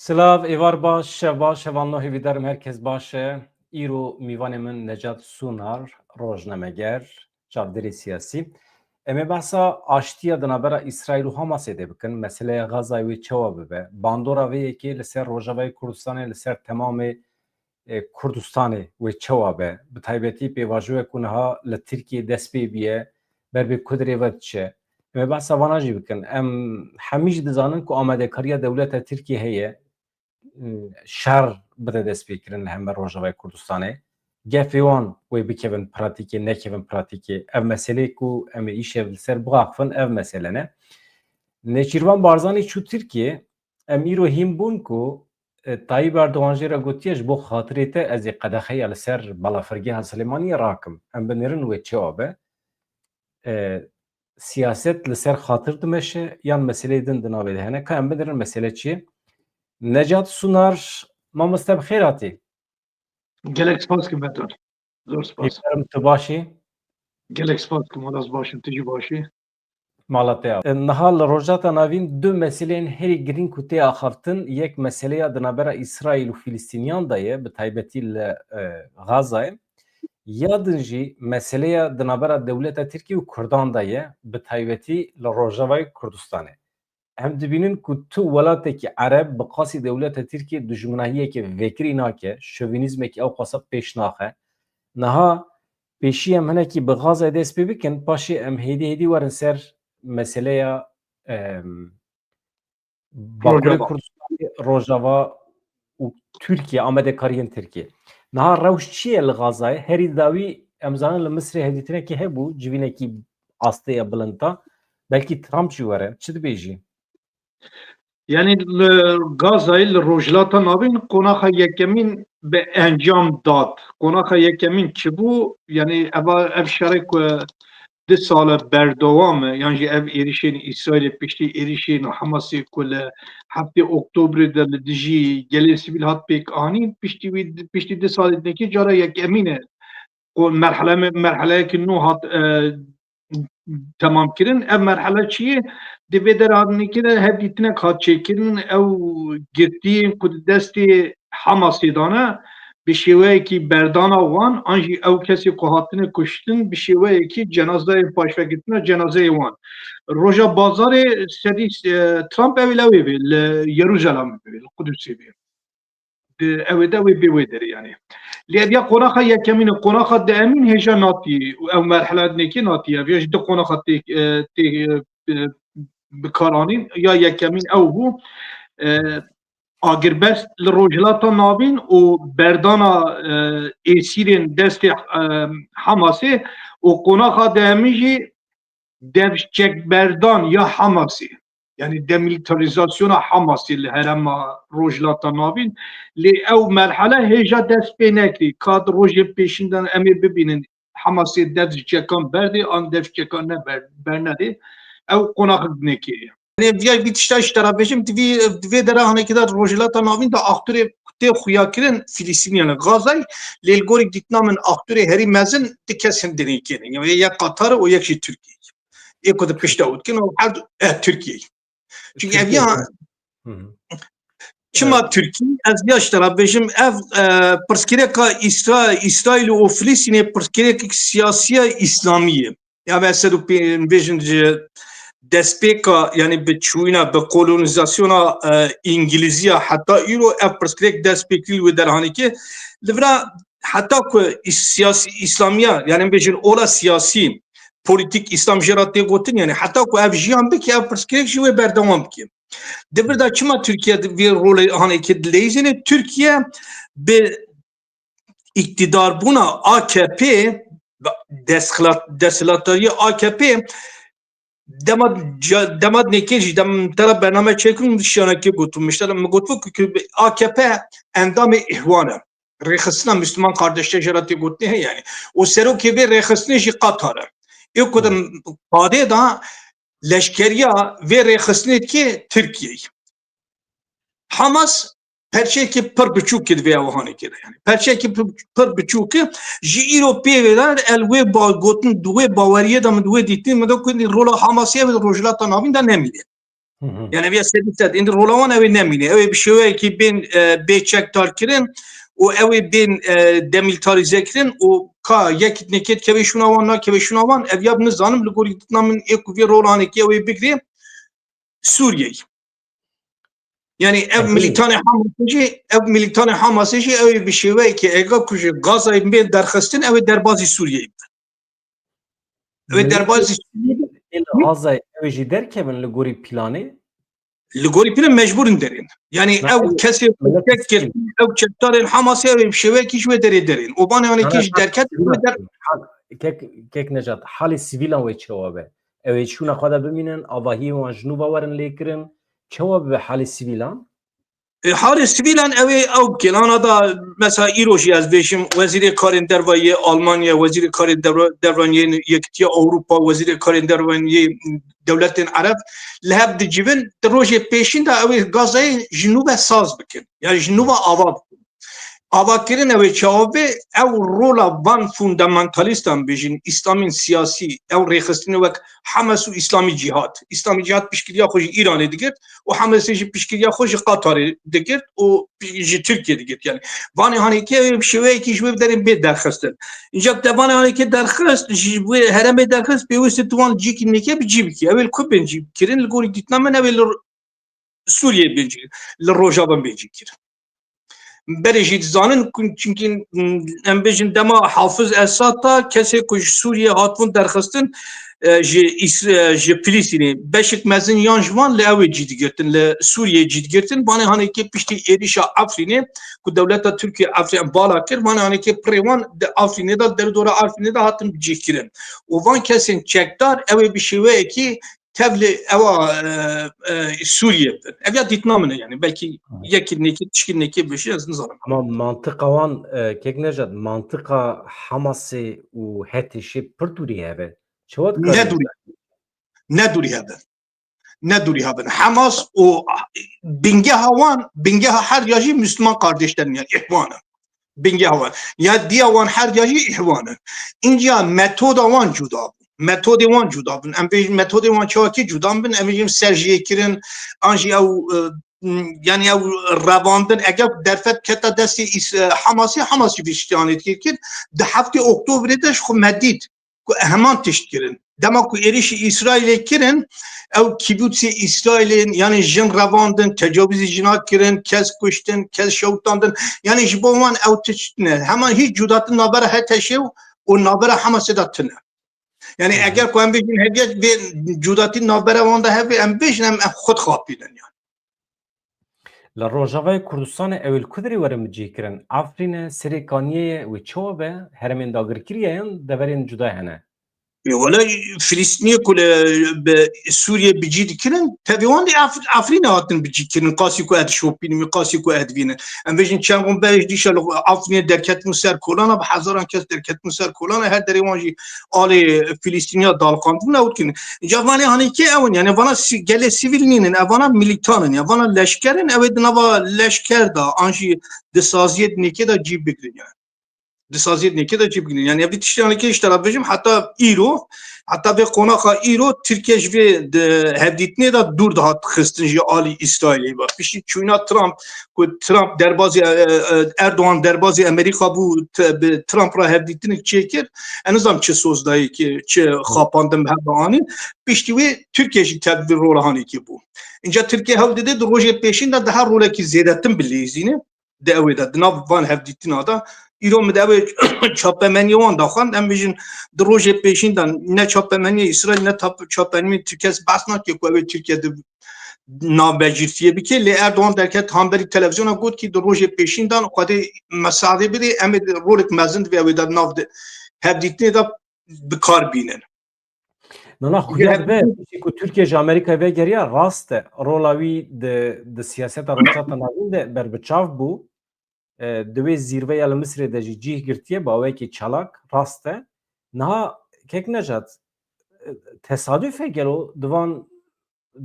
Silav, êvar baş, şev baş, şevanlo hêvî derim herkes baş e. Îro mîvanê min Necat Sunar, rojnameger, çavdêrê siyasî. Em ê behsa aştiya di navbera İsraîl û Hamasê de bikin. Meseleya Gazayê wê çawa bibe. Bandora vê yekê li ser Rojavayê Kurdistanê li ser temamê Kurdistanê wê çawa be. Bi taybetî pêvajiyek ku niha li Tirkiye dest pê bîye ber bê Kudrê ve diçe. Em ê behsa vana jî bikin. Em hemî jî dizanin ku amedekariya dewleta Tirkiye heye şer bide destpêkirin li hember Rojavayê Kurdistanê. Gefê wan wê bikevin pratîkê, nekevin pratîkê. Ev meselê ku em ê îşev li ser biaxivin ev mesele ne. Nêçîrvan Barzanî çû Tirkiye, em îro hîn bûn ku Tayyip Erdogan jê re gotiye ji bo xatirê te ez ê qedexeya li ser balafirgeha Silêmaniyê rakim. Em binirin wê çawa be. Siyaset li ser xatir dimeşe yan meseleyê din di navê de hene. Ka em binirin mesele çi ye? Necat Sunar, mamoste bi xêr hatî. Gelek spas kim Beton. Zor spas. Hîvîdarim tu başî. Gelek spas kim olas başım tu jî başî. Mala te ya. Niha li rojata navîn du meseleyên herî girîng ku tê axaftin. Yek meseleya di navbera İsraîl û Filîstîniyan de ye bi taybetî li Gazayê. Ya din jî meseleya di navbera dewleta Tirkiye û Kurdan de ye bi taybetî li Rojavayê Kurdistanê. Em dibînin ku tu welatekî Ereb bi qasî dewleta Tirkiye dijminahiyekê vekirî nake, şovînîzmekî ew qasab pêş naxe. Niha pêşî em hinekî bi Gazayê dest pê bikin, paşê em hêdî hêdî werin ser meseleya Bakurê Kurdistanê, Rojava û Tirkiye, amedekariyên Tirkiye. Niha rewş çi ye li Gazayê? Herî dawî em zanin li Misrê hêdîtinekê hebû, civînekî astêya bilinta. Belkî Trump jî were. Çi dibêjî? Yani Gazayê li rojhilata navîn qonaxa yekemîn bi encam dad. Qonaxa yekemîn çi bû? Yani ev şerê ku di sala berdewam e yan jî ev êrişên İsraîlê piştî êrişên Hamasê ku li heftê Oktobrê de li dijî gelê sivîl hat pêk anîn piştî di salê dinekî cara yekemîn e merheleyekî nû hat temamkirin. Ev merhele çi ye? Di vê derhatînekê de hev dîtinek hat çêkirin ew girtiyên ku di destê Hamasê dane bi şêweyekî berdana wan an jî ew kesê ku hatine kuştin bi şêweyekî cenazeyê paşvegitina cenazeyê wan. Roja bazarê sedî Trump ew lewê bê li Yerûzalemê bê li Qudusê bê. Ew ê de wê bê wê derê yani. Lê ev ya qonaxa yekemîn e qonaxa deemîn hêja natî ew merhelenekê natî ev ya ji di qonaxa tê bikaranîn ya yekemîn ew bû agirbest li rojhilata navîn û berdana êsîrên destê Hamasê û qonaxa deemîn jî devçekberdan ya Hamasê. Yani demilitarizasyona Hamasê li herema rojhilata navîn lê ew merhele hêja dest pê nekirî. Ka di rojê pêşîn em ê bibînin Hamasê devçekan berdê an devçekan ne bernedê ew qonaxa dinekê. Yani ya bir tişta ji terabêjim divê dere hanekî de rojhilata navîn de aktorê tê xuyakirin Filîstîniyan Gazayê lê li gorî dîtina min aktorê herî mezin di kesin dinêkê ne. Yani yek Qatar û yek jî Tirkiye. Ê ku di pişta û dikin û her du Tirkiye. Çünkü ev ya çima Türkiye ez ya ji terabêjim ev pirsgirêka İsraîl û Filîstînê pirsgirêkek siyasiya İslamî ye. Ya me ser û pênivêjin ji destpêka yani bi çûyîna bi kolonizasyona İngilîziya heta îro ev pirsgirêk destpêkirî wê derhanekê li vira heta ku siyasî İslamiya yani bêjin ola siyasî politik İslam jê ra tê gotin yani heta ku ev jiyan bike ev pirsgirêk jî wê berdewam bike. Di bir da çima Türkiye vê rolê hanekê dileyîzîne Türkiye bi iktidarbûna AKP desthilatiyê AKP dema nekê jî dem tera bername çêkirin şiyanekê gotum mişte me gotu ku AKP endamê ihwan e. Rêxistina Müslüman kardeşler jê ra tê gotinê heye yani. O serokê vê rêxistinê jî Qatar e. Ê ku di padê da leşkeriya vê rêxistinê dike Tirkiyeyê. Hamas perçekî pir biçûk di vê ewanekê de yani. Perçekî pir biçûk e ji îro pê vêdan el wê gotin di wê baweriyê de min di wê dîtin min de ku rola Hamasê ve rojhilata navîn de nemîne. Yani bir sedisat indi rolawan ev nemine ev bir şey ki ben beçektar kirin o ev ben demilitarize kirin o ka yek neket keve şuna van keve şuna van ev yab nizanım algoritmanın ek bir rolanı ki ev bigri Suriye. Yani ev militanı Hamas'ı ev bir şey ki ega kuşu Gaza'yı ben derhastin ev derbazı Suriye. Ev derbazı Suriye. Gaza ev jî derkevin li gorî planê Ligoripine mecburun derin. Yani ev kesi tek ev çektarın Hamas'ı ev bir şey ki şöyle derin. O bana yani ki derket kek Necat halê sivîlan wê çawa be ew ê çûna xwe de bimînin avahiyê wan ji nû werin lêkirin çawa be halê sivîlan Hali sivilan ev kelana da mesela İroji az beşim veziri karın dervayı Almanya veziri karın dervayı yektiya Avrupa veziri karın dervayı devletin Arap lehab dicivin roje peşinde ev Gaza'yı Jinuba saz bikin. Yani Jinuba ava Avakirin ev çavabı ev rola van fundamentalistan bejin İslam'ın siyasi ev rexistini vek Hamas u İslami cihad. İslami cihad pişkiriya xoji İran'ı digir. O Hamas'ı pişkiriya xoji Katar'ı digir. O Türkiye digir yani. Vani hani ki ev şive ki şive derin bir derxistin. İncak da vani hani ki derxist bu hereme derxist bir vesi tuvan ciki neke bir cibki. Evvel kubben cibkirin lgori ditnamen evvel Suriye bencik. Lrojaban bencikir. Berejit zanın çünkü embejin dema Hafız Esat'a kese kuş Suriye hatun derxistin ji Filistin'i beşik mezin yanjvan le ev cidgirtin le Suriye cidgirtin bana hani ki pişti erişa Afrin'i ku devleta Türkiye Afrin bala kir bana hani ki prevan de Afrin'i da derdora Afrin'i da hatun cidgirin o van kesin çektar ev bir şey ki tevli eva Suriye ev ya ditnamine yani belki yekinneki tişkineki bir şey yazın ama mantıqa wan kek Necat mantıqa Hamasê û hetişê pir dûrî hebe çawa ne duri haben Hamas o binge her yajı Müslüman kardeşlerin yani ihvanı binge havan ya diyavan her yajı ihvanı inca metoda wan cuda metode wan cuda bin em metode wan çawaki cuda bin em serjiye kirin anji ev yani ev ravandın eğer derfet keta desti Hamas'ı viştiyanet kirkin de hafte Oktober'de şu medit ku hemen teşkirin demek ku erişi İsrail'e kirin ev kibutsi İsrail'in yani jin ravandın tecavüzi cinayet kirin kez kuştun kez şavutandın yani jibovan ev teşkine hemen hiç cudatın nabara heteşev o nabara Hamas'ı da tına yani eğer ku embejin hediye ve cudatın nabara vanda hep embejin em xud xapidin yani li Rojavayê Kurdistanê ew ê Kudrê werin bicihkirin Afrînê serê kaniyeyê wê çawa be heremên dagirkiriyeyan deverên cuda hene ولا فلسطينية كل بسوريا بيجي كرن تبيوان دي عفرين هاتن بيجي كرن قاسي كو اد شوبين مي قاسي كو اد فينا ام بيجن كان باش دي شال عفرين دركت مسار كولانا بحزران كاس دركت مسار كولانا هر دريوانجي علي فلسطينيا دالقان بنا ودكن جواني هاني كي اون يعني وانا جل سيفيلنين وانا ميليتانن يا وانا لشكرن اود نوا لشكر دا انجي دسازيت نيكي دا جيب بكرن يعني دسازيت نيكي دا جيب بكرن يعني بتشتغل كي اشتغل بجم حتى ايرو hatta ve konağa İro Türkiye ve hevditne da dur daha xistinci Ali İsrail'i var. Pişi çuyna Trump derbazı Erdoğan derbazı Amerika bu Trump'a hevditini çekir. En azından çi sözdayı ki çi xapandım hebani. Pişti ve Türkiye tedbir rol hani ki bu. İnce Türkiye hevdide roje peşinde daha role ki ziyadettin bilizini de evde nav van hevditine da İran müdavı çapemeni olan daxan embijin droje peşinden ne çapemeni İsrail ne çapemeni Türkiye basnak ki ve Türkiye'de nabecirtiye bir ki le Erdoğan derken hamberi televizyona gud ki droje peşinden o kadar mesade biri emed rolik mezin ve evde navde hevditne da bikar binen. Nana xuyad be ku Türkiye ji Amerika ve geriya rast e rola wî di siyaseta rojata navîn de berbiçav bû دوی زیرveya li Misrê de jî cih girtiye bawekî çalak rast e niha kek Necat tesadüfe gelo divan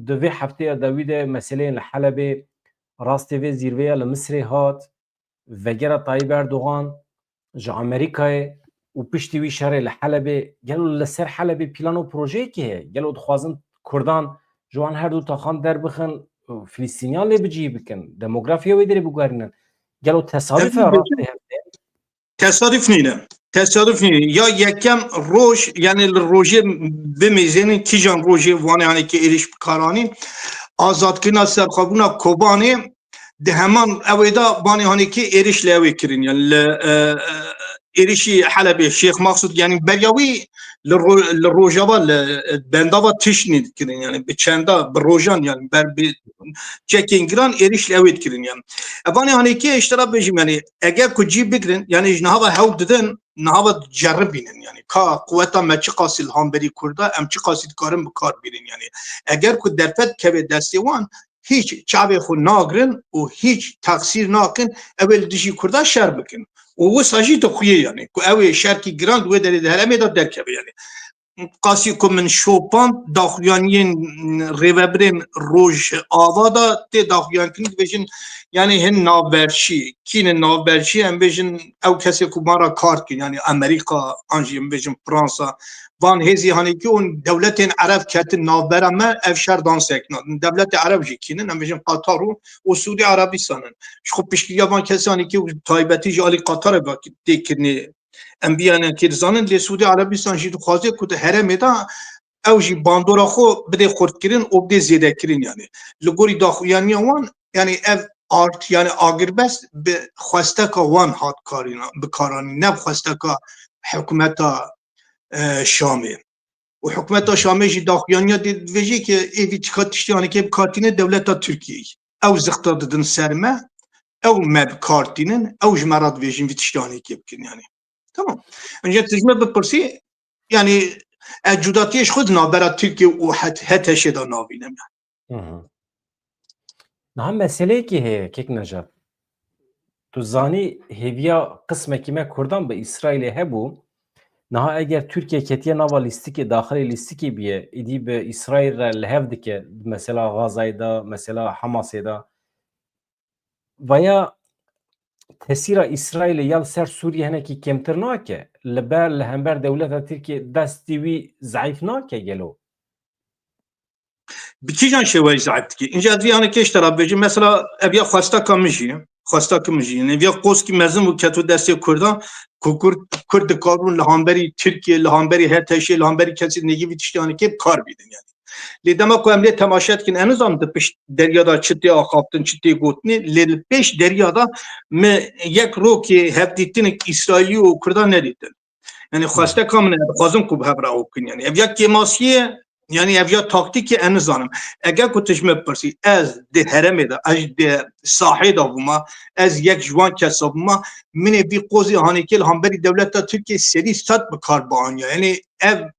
di vê hefteya de wî de meseleyên li Helebê rastê vê zîrveya li Misrê hat vegera Tayyip Erdoğan ji Amerîkayê û piştî wî şerê li Helebê gelo li ser Helebê plan û projeyekî heye gelo dixwazin Kurdan جوان هر دو تاخان در بخن فلسطینیان لی بجی بکن دموگرافیا وی داری بگرنن گلو تصادف راسته تصادف نینه تصادف نینه یا یکم روش یعنی روژه بمیزین کی جان روژه وانه یعنی که ایرش بکارانی آزاد کنا سرخابونا کوبانی ده همان اویدا بانی هانی که ایرش لیوی کرین یعنی ایرشی حلب شیخ مقصود یعنی بریاوی لروجاوا بنداوا تشنید کرین یعنی به چندا بروجان یعنی بر چکینگران ایرش لیوی کرین یعنی بانی هانی که اشتراک بجیم یعنی اگر کجی بگیرن یعنی جنها هاو ددن نها جربینن یعنی کا قوتا مچ قاصل هم بری کردا ام چی قاصد کارم بکار بیرین یعنی اگر کو درفت که دستیوان هیچ چاوی خو ناگرن و هیچ تقصیر ناکن اول دشی کردا شر بکن و ساجی تو خویه یعنی کو اوی شرکی گراند و در هرمه دا درکه یعنی قاسی کو من شوپان داخلیانین ریوبرین روج آوادا تی داخلیان کنید بجن یعنی هن ناورشی کین ناورشی هم بجن او کسی کو مارا کارت کن یعنی امریکا انجی هم بجن فرانسا وان هزی هانی که اون دولت عرب کت ناورا ما افشار دانس اکناد دولت عرب جی کینن هم بجن قطر و سعودی عربستانن خب پیشگی وان کسی هانی که تایبتی جالی قطر با دیکنی انبیان کردزانن لی سعودی عربستان جی خوازه کت هرمه دا او جی باندورا خو بده خورد کرین و بده زیده کرین یعنی لگوری داخویانی وان یعنی اف آرت یعنی آگر بس به خواسته که وان هات بکارانی نه خواسته که حکومت شامی و حکومت شامی جی داخویانی دید ویجی که ایوی تکاتشتی هانی که بکارتینه دولت ترکیه او زختا دادن سرمه او مبکارتینن او جمرات ویجین ویتشتی هانی که بکن یعنی تمام انجا تجمه بپرسی یعنی جداتیش خود نابرا ترکیه و حتی شده نابینم یعنی نه مسئله که هی کیک نجات تو زانی هیویا قسم کیمه کردان به اسرائیل هبو نه اگر ترکیه کتیه نوا لیستی که داخل لیستی که بیه ایدی به اسرائیل را لحفظ که مثلا غازه دا مثلا حماس دا و یا تاثیر اسرائیل یا سر سوریه هنه که کمتر ناکه لبر لهمبر دولت ترکیه دستیوی ضعیف ناکه گلو بچیجان شوی ضعیف کی اینجا دیانه که اشتراک بجی مثلا ابیا خواستا کمیجی یعنی ابیا قوس کی مزم و کتو دستی کردان کرد کارون لهانبری ترکیه لهانبری هر تشی لهانبری کسی نگی ویتشتیانه که کار بیدن یعنی لیدما کو املی تماشات کن انوزام ده پیش دریادا چتی آخافتن چتی گوتنی لیل پیش دریادا م یک رو که هفدیتین اسرائیلی و کردان ندیدن یعنی خواسته کامنه خوازم کو به را اوکن یعنی ابیا کیماسیه یعنی اویا تاکتیکی انزانم اگر کتش مپرسی از ده هرمه دا از ده ساحه دا بوما از یک جوان کسا بوما منی بی قوزی هانیکل هم بری دولت ترکیه سری ست بکار با آنیا یعنی او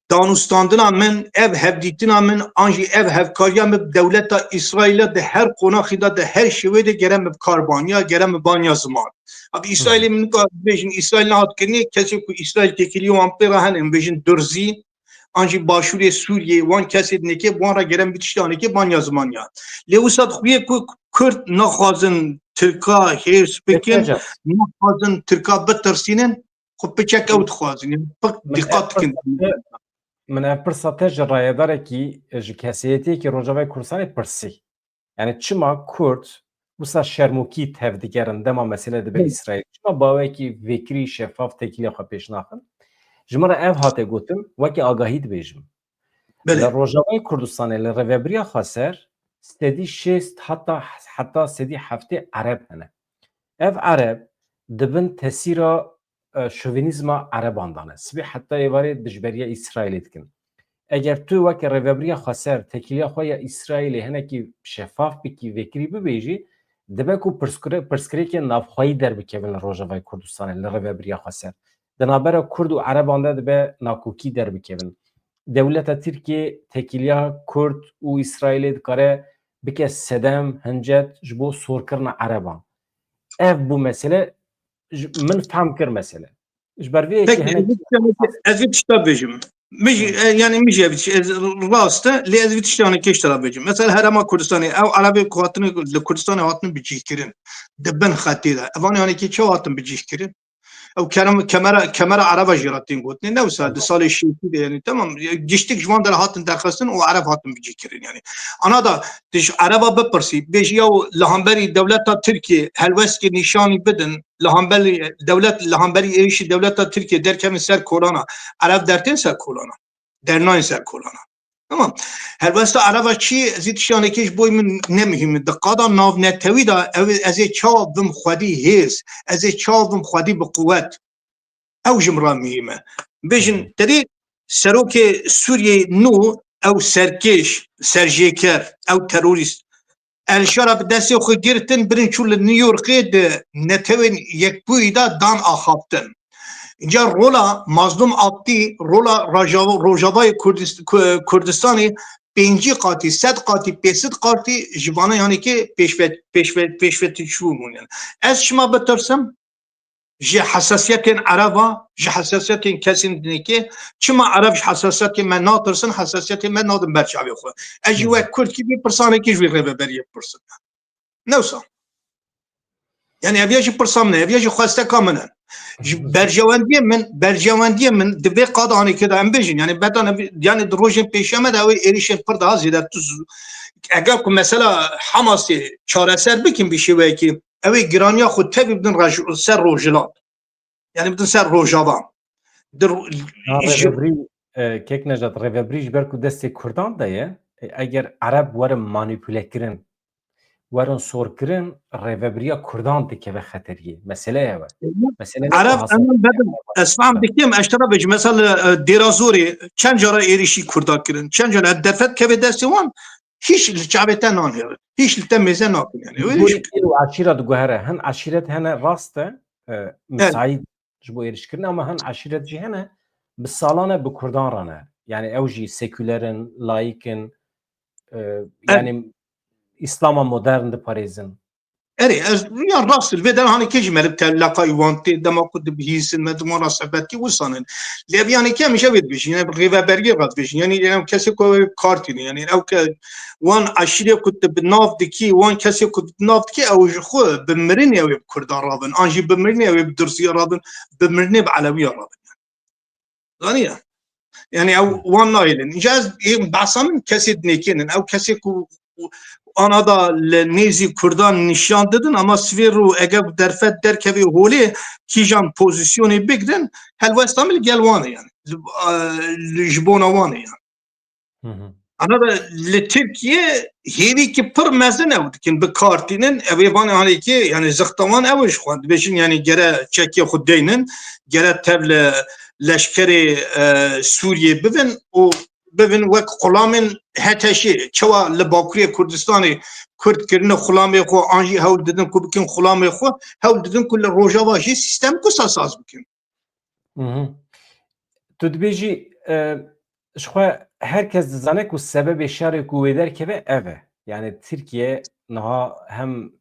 دانستاندنا من او هفدیتنا من آنجی او هفکاریا مب دولت اسرائیل ده هر قناخی دا ده هر شوی ده گرم بکار با آنیا گرم بانیا زمان اب اسرائیل من که بیشن اسرائیل نهاد کنی کسی که اسرائیل تکیلی و امپیره هنم بیشن درزی آنجی باشوری سوریه وان کسی نکه وان را گرم بیتشتانه که بانیا زمانیا لیوسات خویه که کرد نخوازن ترکا هیرس بکن نخوازن ترکا بترسینن خب بچک اوت خوازن دقات کن من افرساته جرایه داره که کسیتی که روجاوی کردستان پرسی یعنی چما کرد وسا شرموکی تفدیگرن دما مسئله ده به اسرائیل چما باوی که وکری شفاف تکیلی خواه پیش ناخن جمره اف هاته گوتم وکی آگاهی دبیجم لروجاوی کردستان لروبریا خاسر سدی شست حتی سدی هفته عرب هنه اف عرب دبن تسیرا شوونیزم عربان دانه سبی حتی ایواری دجبریه اسرائیلی دکن اگر تو وکی روبریا خاسر تکیلی خواه اسرائیلی هنه که شفاف بکی وکری ببیجی دبه کو پرسکری که نافخواهی در بکیون لروجاوی کردستان لروبریا خاسر دنابرا کرد و عربان ده به ناکوکی در بکیون دولت ترکیه تکیلیا کرد و اسرائیل دکاره بکه سدم هنجت جبو سور کرن عربان اف بو مسئله من فهم کر مسئله جبرویه که هنه از ویتشتا بجم yani میشه راسته لی از ویتشتانه که اشترا بجم مثلا هرما کردستانی او عربی قواتن لکردستان هاتن بجیه کرن دبن خطی ده اوانی هانی که چه هاتن بجیه کرن او كاميرا عربه جراتين قلت نوسا لصالح الشيء يعني تمام جشتك جوان در هاتن درخواستن وعرب هاتن بيجي كرين يعني انا دا تش عربه بپرسي بيجي او لهمبري دولت تركيا هلوسك نشاني بدن لهمبري دولت لهمبري ايش دولت تركيا در كم سر كورونا عرب درتين سر كورونا در ناين سر كورونا تمام هلوستا عربه چی زيد شانكيش بوي من نمهم دقادا ناف نتوي دا از چاوم خودي هيز از چاوم خودي بقوت او جمرا مهمه بيجن تدي سروك سوريا نو او سركش سرجيكر او تروريست الشرب دسي خو گرتن برن چول نيويورك نتوين يكبوي دا دان اخابتن اینجا رولا مظلوم آبتی رولا روجاوای کردستانی 5 قاتی 100 قاتی 500 قاتی جوانه یعنی که پیشوتی شومون یعنی از شما بترسم جه حساسیت عربا جه حساسیت کسی نکه چما عرب حساسیت من ناترسن حساسیت من نادم برچاوی خو اجی و کرد کی پرسانه کی جوی ربه بریه پرسن نوسا یعنی اویاجی پرسامنه اویاجی خواسته کامنن برجواندی من دبی قادانی که دارم بیشین یعنی بدن یعنی دروژن پیشمه داوی ایریشن پر daha زیاد تو اگر که مثلا حماسی چاره سر بکن بشه و کی اوی گرانیا خود تبی بدن سر روجلات یعنی بدن سر روجاوا در کیک نجات ریوبریج برکو دست کردان دایه اگر عرب ور مانیپوله کرن ورن سور کرن ریوبریا کردان دیگه به خطریه مسئله هوا مسئله عرب اما بدن اسفهم دکیم اشترا بج مثلا دیرازوری چند جاره ایریشی کردا کرن چند جاره دفت که به دستوان هیچ لچابته نانه هیچ لتمیزه نکن یعنی و عشیرت گوهره هن عشیرت هن راسته مساعد جبو ایریش کرن اما هن عشیرت جی هنه بسالانه به کردان رانه یعنی اوجی سکولرن لایکن یعنی İslam'a modern de Paris'in. Evet, yani rastır ve de hani kecmeli telaka ivanti demakud bihisin med münasebet ki usanın. Lebi yani kemişe bitmiş. Yani rivaberge katmış. Yani kesi ko kartini yani ev ke wan aşire kut bnav diki wan kesi kut bnav diki ev jxu bimrin ev Kurdar rabın. Anji bimrin ev Dursiya rabın. Bimrin ev Aleviya rabın. Yani yani ev wan nailin. İcaz basamın kesi nekinin ev kesi ku ana da nezi Kurdan nişan dedin ama sviru eğer derfet derkevi holi kijan pozisyonu bigden helvestamil gelvanı yani jbonavanı yani. Ana da Türkiye hevi ki pır mezen evdikin bir kartinin evi bana hani ki yani zıhtavan evi şuan beşin yani gere Çekya Xuddeynin gere tevle leşkeri Suriye bivin o bevin وک غلامن هتشی چوا لباکری کردستانی کرد کردن غلامی خو آنجی هول دادن کو بکن غلامی خو هول دادن کل روجاواجی سیستم کو ساز بکن. تو دبیجی شخوا herkes zane ku sebep şerri kuvveder ki ve eve yani Türkiye naha hem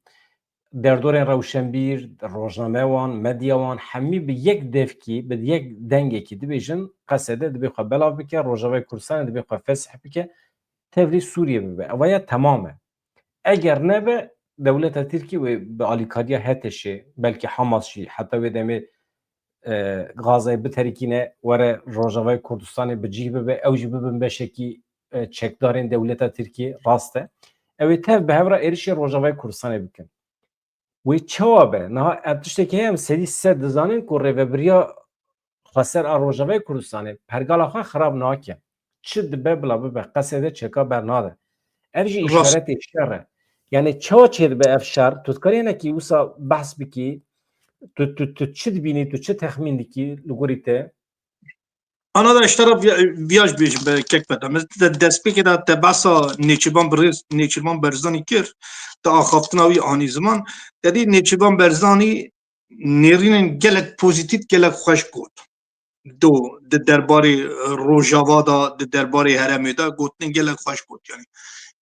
derdorên rewşenbîr, rojnamewan, medyawan hemî bi yek devkî, bi yek dengekî dibêjin qesede dibe xwe belav bike, Rojavayê Kurdistanê dibe xwe fesih bike, tevlî Sûriye bibe. Ev ya temam e. Eger nebe dewleta Tirkî wê bi alîkariya Heteşê, belkî Hamasî, heta wê demê Gazayê biterîkîne were Rojavayê Kurdistanê bi cih bibe, ew jî bibin beşekî çekdarên dewleta Tirkî rast e. Ew ê tev bi hevra êrişê Rojavayê Kurdistanê bikin. وی چوابه نه اتشته که هم سری سه دزانین که ریوبریا خسر آروجاوی کردستانی پرگال آخان خراب ناکه چه دبه بلا به قصده چکا برناده ارجی اشارت اشاره یعنی چوا چید به افشار تو کاری نه کی وسا بحث بکی تو چه بینی تو چه تخمین دکی لگوریته Ana da iştara viyaj bejim be kek bedem. Despeki da tebasa Neçiban Berzani kir. Ta axaftina wî anî ziman. Dedî Neçiban Berzani nêrînên gelek pozitif gelek xweş got. Do di derbarê Rojava da di derbarê heremê da gotinên gelek xweş got yani.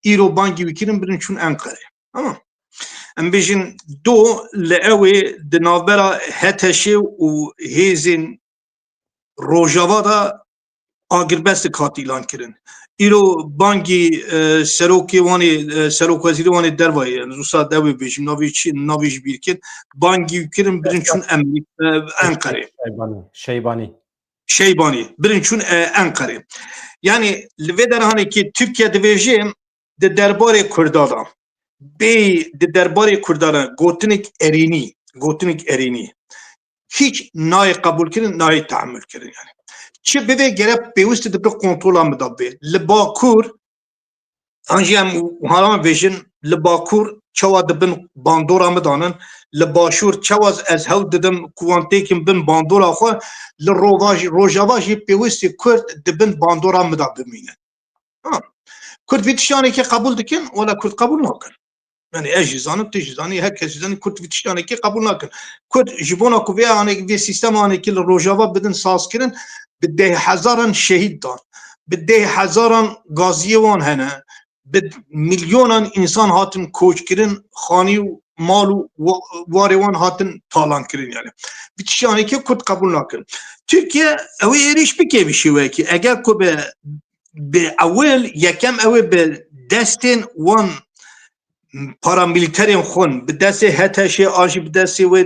Îro bangî wî kirin birin çûn Enqere. Tamam. Em bêjin do li ewê di navbera Heteşê û hêzên Rojava da agirbest katilan kirin. ایرو بانگی سروکی وانی سروک وزیری وانی دروایی روسا دوی بیشیم ناویش بیرکن بانگی کرن برین چون انقره Şeybani. şeybani برین چون انقره yani ve derhane ki Türkiye deveci de derbare Kurdada bey de derbare Kurdada gotinik erini hiç nay kabul kirin nay tahammül kirin yani çi bebe gerek peyvist de bir kontrol amda be li Bakur anjiyem harama vejin li Bakur çawa de bin bandora mı danin li Başur çawaz ez hev dedim kuvantekim bin bandora xwe li Rojava jî peyvistî Kurd de bin bandora mı da bimîne Kurd vî tiştanekî kabul dikin wala Kurd kabul nakin yani ez jî zanim tu jî zanî herkes jî zanî Kurd vî tiştanekî kabul nakin Kurd ji bona ku vê sistemanekî li Rojava bidin sazkirin bi deh hezaran şehîd dan bi deh hezaran gaziyê wan hene bi milyonan insan hatin koçkirin xanî û mal û warê wan hatin talankirin yani vî tiştanekî Kurd kabul nakin Türkiye ew ê êriş bike vî şêwekî eger ku bi ewel yekem ew ê bi destên wan paramiliterên xwe bi destê HTŞ an jî bi destê wê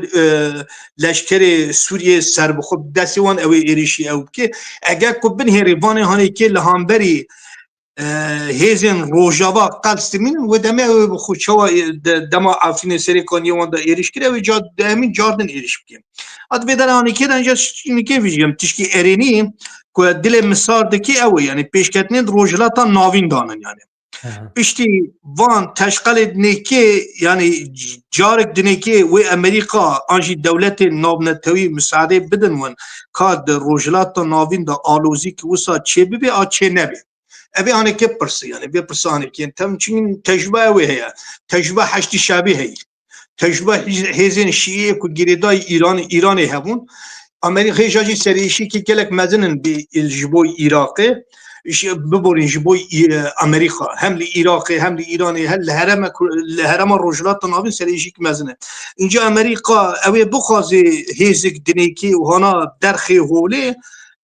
leşkerê Sûriyê serbixwe bi destê wan ew ê êrişî ew bike eger ku binêrî vanê hanekê li hamberî hêzên Rojava qelstimînin wê demê ew ê bi xwe çawa dema Efrînê Serêkaniyê wan da êriş kir ew ê demîn cardin êriş bike hat vê dera hanekê de enca nikê vîjiyem tişkî erênî ku dilê misar dikî ew ê yani pêşketinên rojhilata navîn danin yani piştî van teşqelê dinêkê yani carek dinêkê wê Amerîka an jî dewletên navnetewî misadê bidin wan ka di rojhilata navîn da alozî ki wisa çê bibe a çê nebe ev ê hanekê pirsî yani vê pirsa hanekê tem çin tecrübe ew ê heye tecrübe heştî şabî heye tecrübe hêzên şîîyê ku girêdayî Îranê hebûn Amerîka jî serêşîkî gelek mezinin ji bo Iraqê ببرین جبوی امریکا هم لی عراق هم لی ایران هم لی هرم رجلات نابین سریشیک مزنه اینجا امریکا اوی بخوازه هیزک دنیکی و هانا درخی هوله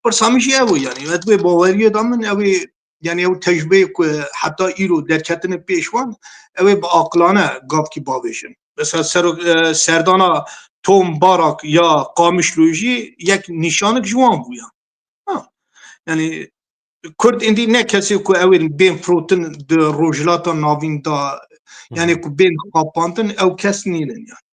پرسامیشی اوی یعنی ادوی باوریه دامن اوی یعنی او تجربه که حتی ایرو در کتن پیشوان اوی با عقلانه گاف کی باویشن مثلا سردانا توم باراک یا قامشلوژی یک نشانک جوان بویا yani Kurd indi ne kesi ku evin ben frotin de rojlata navîn da yani ku ben kapantin ew kes nînin yani.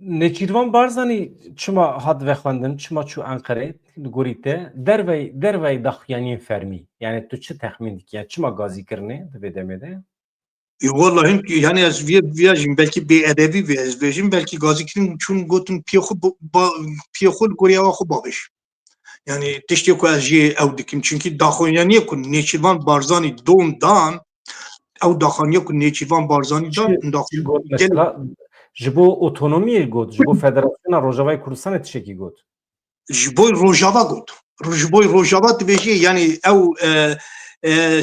Nêçîrvan Barzanî çima hat vexwendin çima çû Enqerê gorî te dervey daxuyaniyên fermî yani tu çi texmîn dikî çima gazîkirinê di vê demê de Vallahi yani ez viyajim belki beedebi ve ez vejim belki gazîkirin çûn gotin piyexul goriya xwe bawiş yani tiştê ku ez jê ew dikim çünkü daxuyaniyê ku Nêçîrvan Barzanî dom dan ew daxuyaniye ku Nêçîrvan Barzanî dan ji bo otonomiyê got ji bo Federasyona Rojavayê Kurdistanê tişekî got ji bo Rojava got ji bo Rojava dibêje yani ew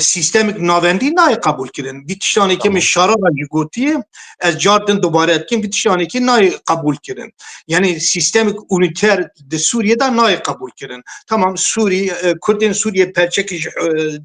sistemik navendî nayê qebûl kirin vî tiştanekî min şarara jî gotiye ez cardin dubare etkim vî tiştanekî nayê qebûl kirin yani sistemik unîter di Sûriyê de nayê qebûl kirin tamam Sûriye Kurdên Sûriye perçekî ji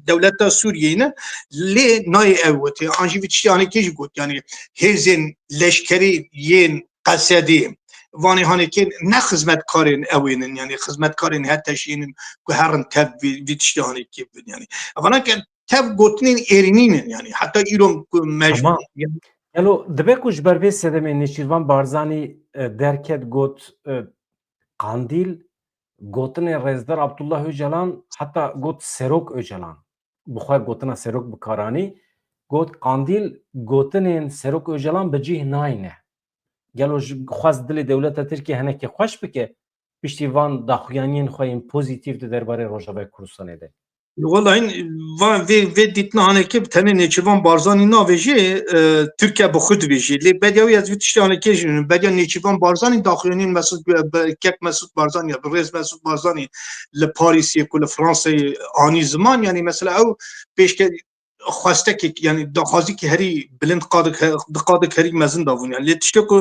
dewleta Sûriyeyê ne lê nayê ew gotiye an jî vî tiştanekî jî got yani hêzên leşkerî yên Qesedê vanê hanekê ne xizmetkarên ew ênin yani xizmetkarên HTŞ'nin ku herin tev vî tiştê hanekê bin yani evanake tev gotinên êrînînin yani heta îro ku mecbûr Gelo dibe ku ji ber vê sedemê Nêçîrvan Barzanî derket got Qandîl gotinê Rêzdar Abdullah Öcalan heta got Serok Öcalan bixwe gotina Serok bikaranî got Qandîl gotinên Serok Öcalan bi cih nayîne gelo ji xwaz dilê dewleta Tirkiye henekê xweş bike piştî van daxuyaniyên xwe yên pozîtîv di derbarê Rojavayê Kurdistanê de Vallahi vê dîtina hanekê bi tenê Nêçîrvan Barzanî navê jî Tirkiye bi xwe dibêje lê bediya wî ez vî tiştê hanekê jî bediya Nêçîrvan Barzanî daxuyaniyên kek Mesut Barzanî ya bi rêz Mesut Barzanî li Parîsê ku li Fransayê anî ziman yani mesela ew pêşke xwestekek yani daxwazî herî bilind qadik herî mezin davûn yani lê tiştê ku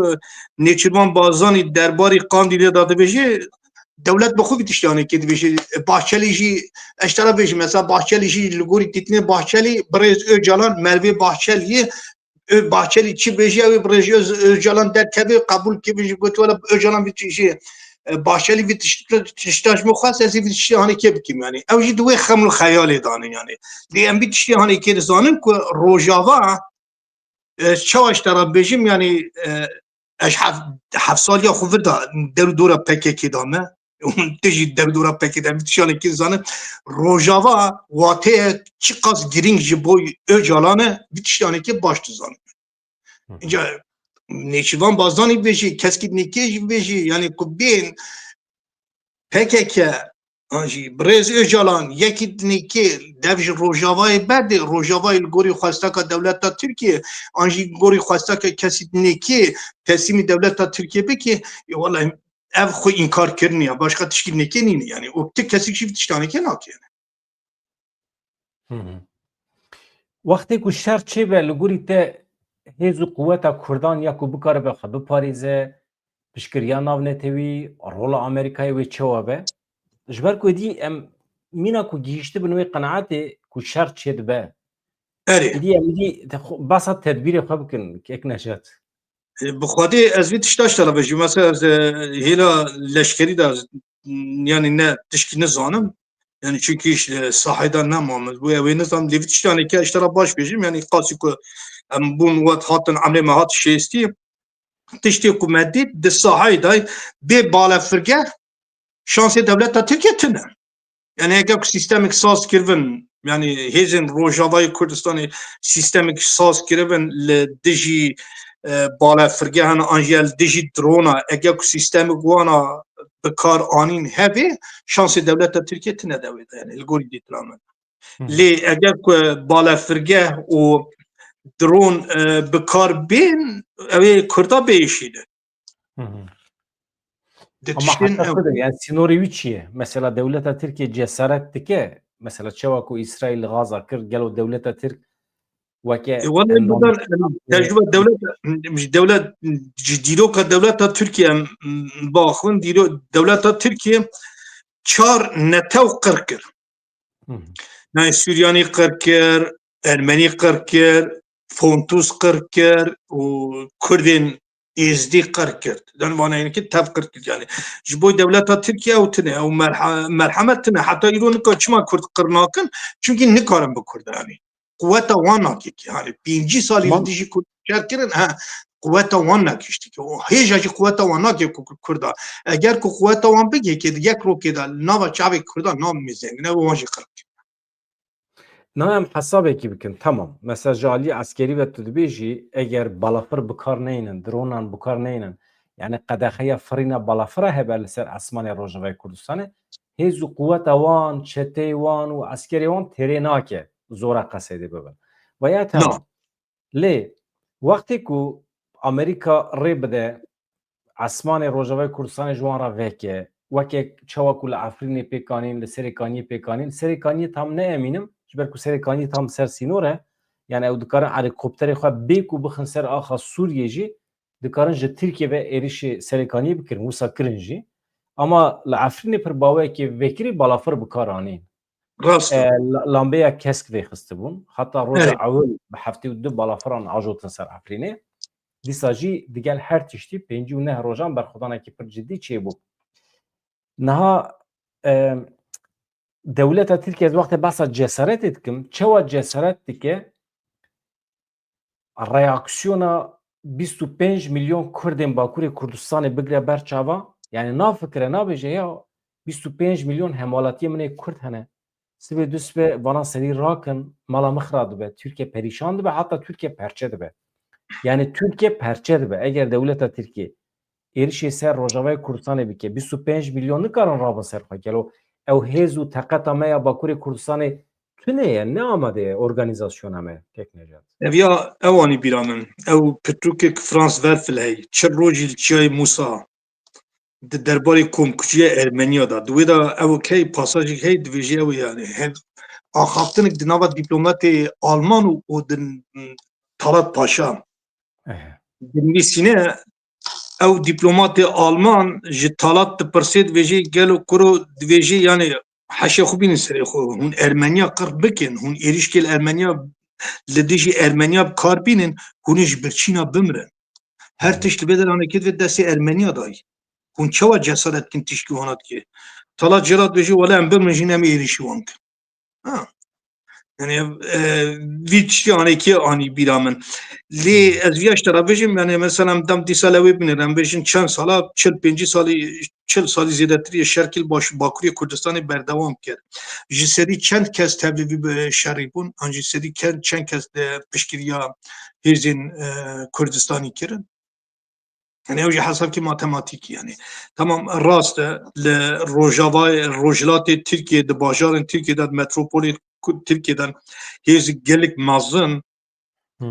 Nêçîrvan Barzanî derbarê Qandîlê da dibêje devlet bakı bir tiştani ki dibişi Bahçeli jî eştara beji mesela Bahçeli jî ligori titne Bahçeli Brez Öcalan Merve Bahçeli Bahçeli çi beji ev Brez Öcalan derkebe kabul ki beji gotwala Öcalan bir tişi Bahçeli bir tiştaş muhassesi bir tişi hani ki bikim yani ev jî duwe xemul xeyal dani yani diyen bir tişi hani ki zanin ku Rojava çavaş tara bejim yani اش حف سال یا خوب دا در دورا پکه کی دامه اون تجی در دورا پکه دام تشانه کی زانه روجاوا واته چیقاس گرینگ جبوی öcalane bitiştane ki baştı zan. İnce neçivan bazani beji keskin neki beji yani kubin pekeke anji brez öcalan yekidniki devj rojavay berde rojavay gori khastaka devleta Türkiye anji gori khastaka kesidniki teslimi devleta Türkiye peki vallahi ev xu inkar kirniya başka tişkinneki nini yani o tek kesik şif tiştane ki nak yani. وقتی که شر چه به لگوری ته هیزو قوت کردان یا کو بکاره به خب پاریزه پشکریا ناو نتوی رول آمریکای و چه وابه جبر کو دی ام مینا کو گیشته بنوی قناعت کو شر چه دبه اری دی ام دی بس تدبیر خو بکن که یک نشات بخوادی از وی تشتاش تلا بجی مثلا هیلا leşkeri de yani ne tişkini zanım yani çünkü işte sahiden ne muamel bu evi nizam devlet tiştane ki işlere baş bejim yani qasi ku bun vat hatın amle mahat şey isti tişti ku meddi de sahayda be bala firge şansı devlet Türkiye tine yani eğer sistemik saz kirvin yani hezin Rojava'yı Kürdistan'ı sistemik saz kirvin le diji بالا فرگهن آنجل دیجی درونا اگه سیستم گوانا بکار آنین هبه شانس دولت ترکیه تنه دویده یعنی الگوری دیترامن لی اگه بالا فرگه و درون بکار بین اوه کردا بیشیده ama hatta yani sinorivi çiye mesela devlet Türkiye cesaret dike mesela çeva ku İsrail Gaza kır gel o devlet Türk وكي تجربه دوله ديروكا دوله تركيا باخون ديرو دوله تركيا چار نتو قركر يعني سورياني قركر ارمني قركر فونتوس قركر وكردين ازدي قركر دان وانا يعني كي تفكر يعني جبوي دوله تركيا وتنه او مرحمتنا حتى يرون كما كرد قرناكن çünkü ne karın bu kurda yani kuvvete vanak yani birinci sali dişi kurtarkirin ha kuvvete vanak işte ki o hejacı kuvvete vanak kurda eğer ku kuvvete van bege ki yak rokeda nava çavi kurda nam mizen ne bu vajı kırk nam hesap ekibikin tamam mesela jali askeri ve tedbiji eğer balafır bukar neynin dronan bukar neynin yani qadaxaya frina balafıra hebel ser asmani Rojava Kurdistan'ı hezu kuvvete van çete van و askeri van terenake زورا قصیده ببن و یا تمام لی وقتی که امریکا ری بده اسمان روجاوای کردستان جوان را وکه وکه چوا کل افرین پیکانین لسریکانی پیکانین سریکانی tam ne eminim جبر کو سریکانی tam ser sinore yani o dikaran helikopteri xwa be ku bixin ser axa Suriye jî dikaran ji Türkiye ve erişi serikanî bikirin wisa kirin jî ama li Efrînê pir bawe ki vekirî balafir bikaranîn لامبيا كاسك في خستبون حتى روجا اول بحفتي ود بالافران عجوتن سر افريني دي ساجي ديال هر تشتي بينجي ونه روجان بر خدانا كي بر جدي تشي بو نها دولة تركيا وقت بس جسارت تكم تشوا جسارت تك رياكسيونا 25 milyon Kurdin Bakuri Kurdistan'ı bigre berçava yani na fikre na beje ya 25 milyon hemalatiye mene Kurd hene سبب دوست به وانا سری راکن مالا مخراد به ترکیه پریشان به حتی ترکیه پرچه به یعنی ترکیه پرچه به اگر دولت ترکیه ایرشی سر روجاوای کردستان بی که 25 میلیون نکارن رابن سر خاکلو او هزو تقاطع مایا باکوری کردستان تونه نه آمده ارگانیزاسیون همه تک نجات اویا اوانی بیرامن او پتروک فرانس ورفل هی چه روجی چای موسا درباره کمکچی ارمنیا دا دوی دا او کی پاساژی کی دیویژه او یعنی آخافتن دناوا دیپلمات آلمان و دن طالب پاشا دنیسینه ew diplomatê Alman ji talat dipirsê dibêjê gelo kuro dibêjê yani heşê xwe bînin serê xwe hûn Ermeniya qirk bikin hûn êrişkê Ermeniya li dijî Ermeniya bi kar bînin hûn ji birçîna bimirin her tişt li bêderanekê ve destê Ermeniya dayî hûn çawa cesaret kin tişkî wan dike talat cirat bêjê wele em bimirin jî em êrişî wan kin yani vî tiştî anekî anî bîra min lê ez vîya ji bêjim yani mesela em dem dîsal ew bînin em bêjin çend sala 45 salî 40 salî zêdetirî şerkil baş Bakurê Kurdistanê berdewam kir ji serî çend kes tevlî bi şerî bûn an ji serî çend kes piştgiriya hêzên Kurdistanê kirin yani ew jî hesabkî matematîkî yani tamam rast e li Rojhilatê Tirkiye di bajarên Tirkiye'de metropolê Tirkiye'den hêzî gelek mezin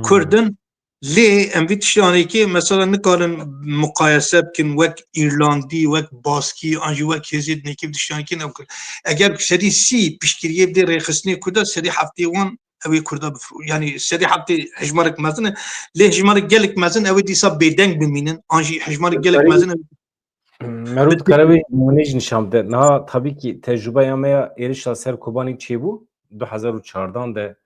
Kurdin lê em vî tiştanekî mesela nikarin muqayese bikin wek İrlandî wek Baskî an jî wek hêzê dinekî tiştanekî nebikin eger serî sî piştgiriyê bidê rêxistinê Kurda serî heftê wan ew ê Kurda bifro yani serî heftê hejmarek mezin e lê hejmarek gelek mezin ew ê dîsa bêdeng bimînin an jî hejmarek gelek mezin Merut Karavê nûnê nişan bide. Niha tabii ki tecrübeya me ya êrişa ser Kobanî çêbû 2014 de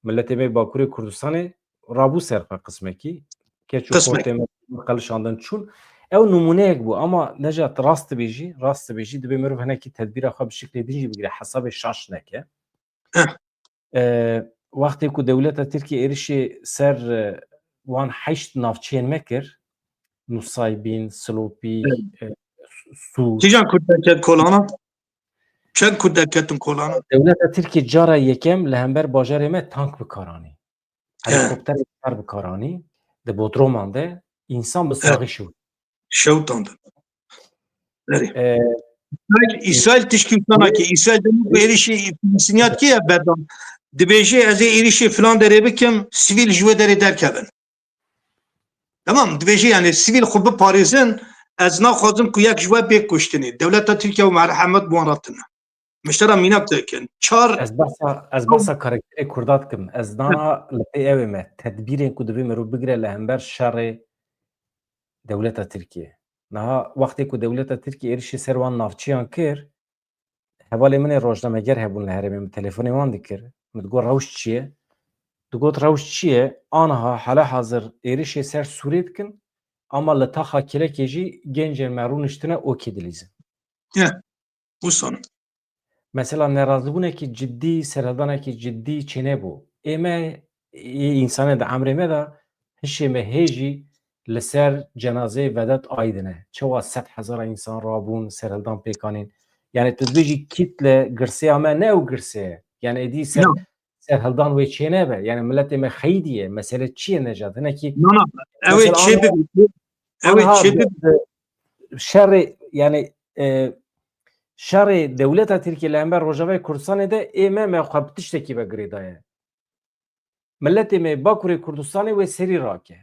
milletê me Bakurê Kurdistanê rabû ser xwe qismekî keç û Qismek. xortê me qelişandin çûn ew nûmuneyek bû ama Necat rast dibêjî dibe mirov hinekî tedbîra xwe bi şeklê din jî bigire hesabê şaş neke wextê ku dewleta Tirkiye êrişê ser wan heşt navçeyên me kir Nusaybîn, Silopî, Sûr Kîjan Kurdeket kolana çend Kurdeketin kolana Dewleta Tirkiye cara yekem li hember bajarê me tank bikaranî helikopter bikaranî di Bodroman de însan bi saxî şû şewtandin İsrail tişkîltanakî İsrail demû êrişî Filistîniyat ki ye berdan dibêjê ez ê êrişê filan derê bikim sivîl ji wê derê derkevin tamam dibêjê yani sivîl xwe biparêzin ez naxwazim ku yek ji we bê kuştinê dewleta Tirkiye û merhemet bi wan re tune miştera mînak dikin çar ez behsa karakterê Kurda dikim ez dana li pê ew ê me tedbîrên ku divê mirov bigire li hember şerê dewleta Tirkiye niha wextê ku dewleta Tirkiye êrişî ser wan navçeyan kir hevalê min ê rojnameger hebûn li herêmê min telefonê wan dikir min digot rewş çi ye digot rewş çi ye aniha hala hazir êrişê ser Sûrê dikin ama li taxa kelekê jî gencên me rûniştine okê dilîzin wisa mesela nerazîbûnekî ciddî serhildanekî ciddî çênebû ême însanê di emrê me de hişê me hêjî li ser cenazeyê Vedat Aydinê çawa 100,000 însan rabûn serhildan pêkanîn yani tu dibêjî kîtle girseya me ne ew girse ye yani êdî serhildan wê çê nebe yani milletê me xeyîdî ye mesele çi ye Necat hinekî ew ê çê bibî ew ê çê bibî şerê yani şerê dewleta Tirkiye li hember Rojavayê Kurdistanê de ême me xwe bi tiştekî vegirê daye milletê me Bakurê Kurdistanê wê serî rake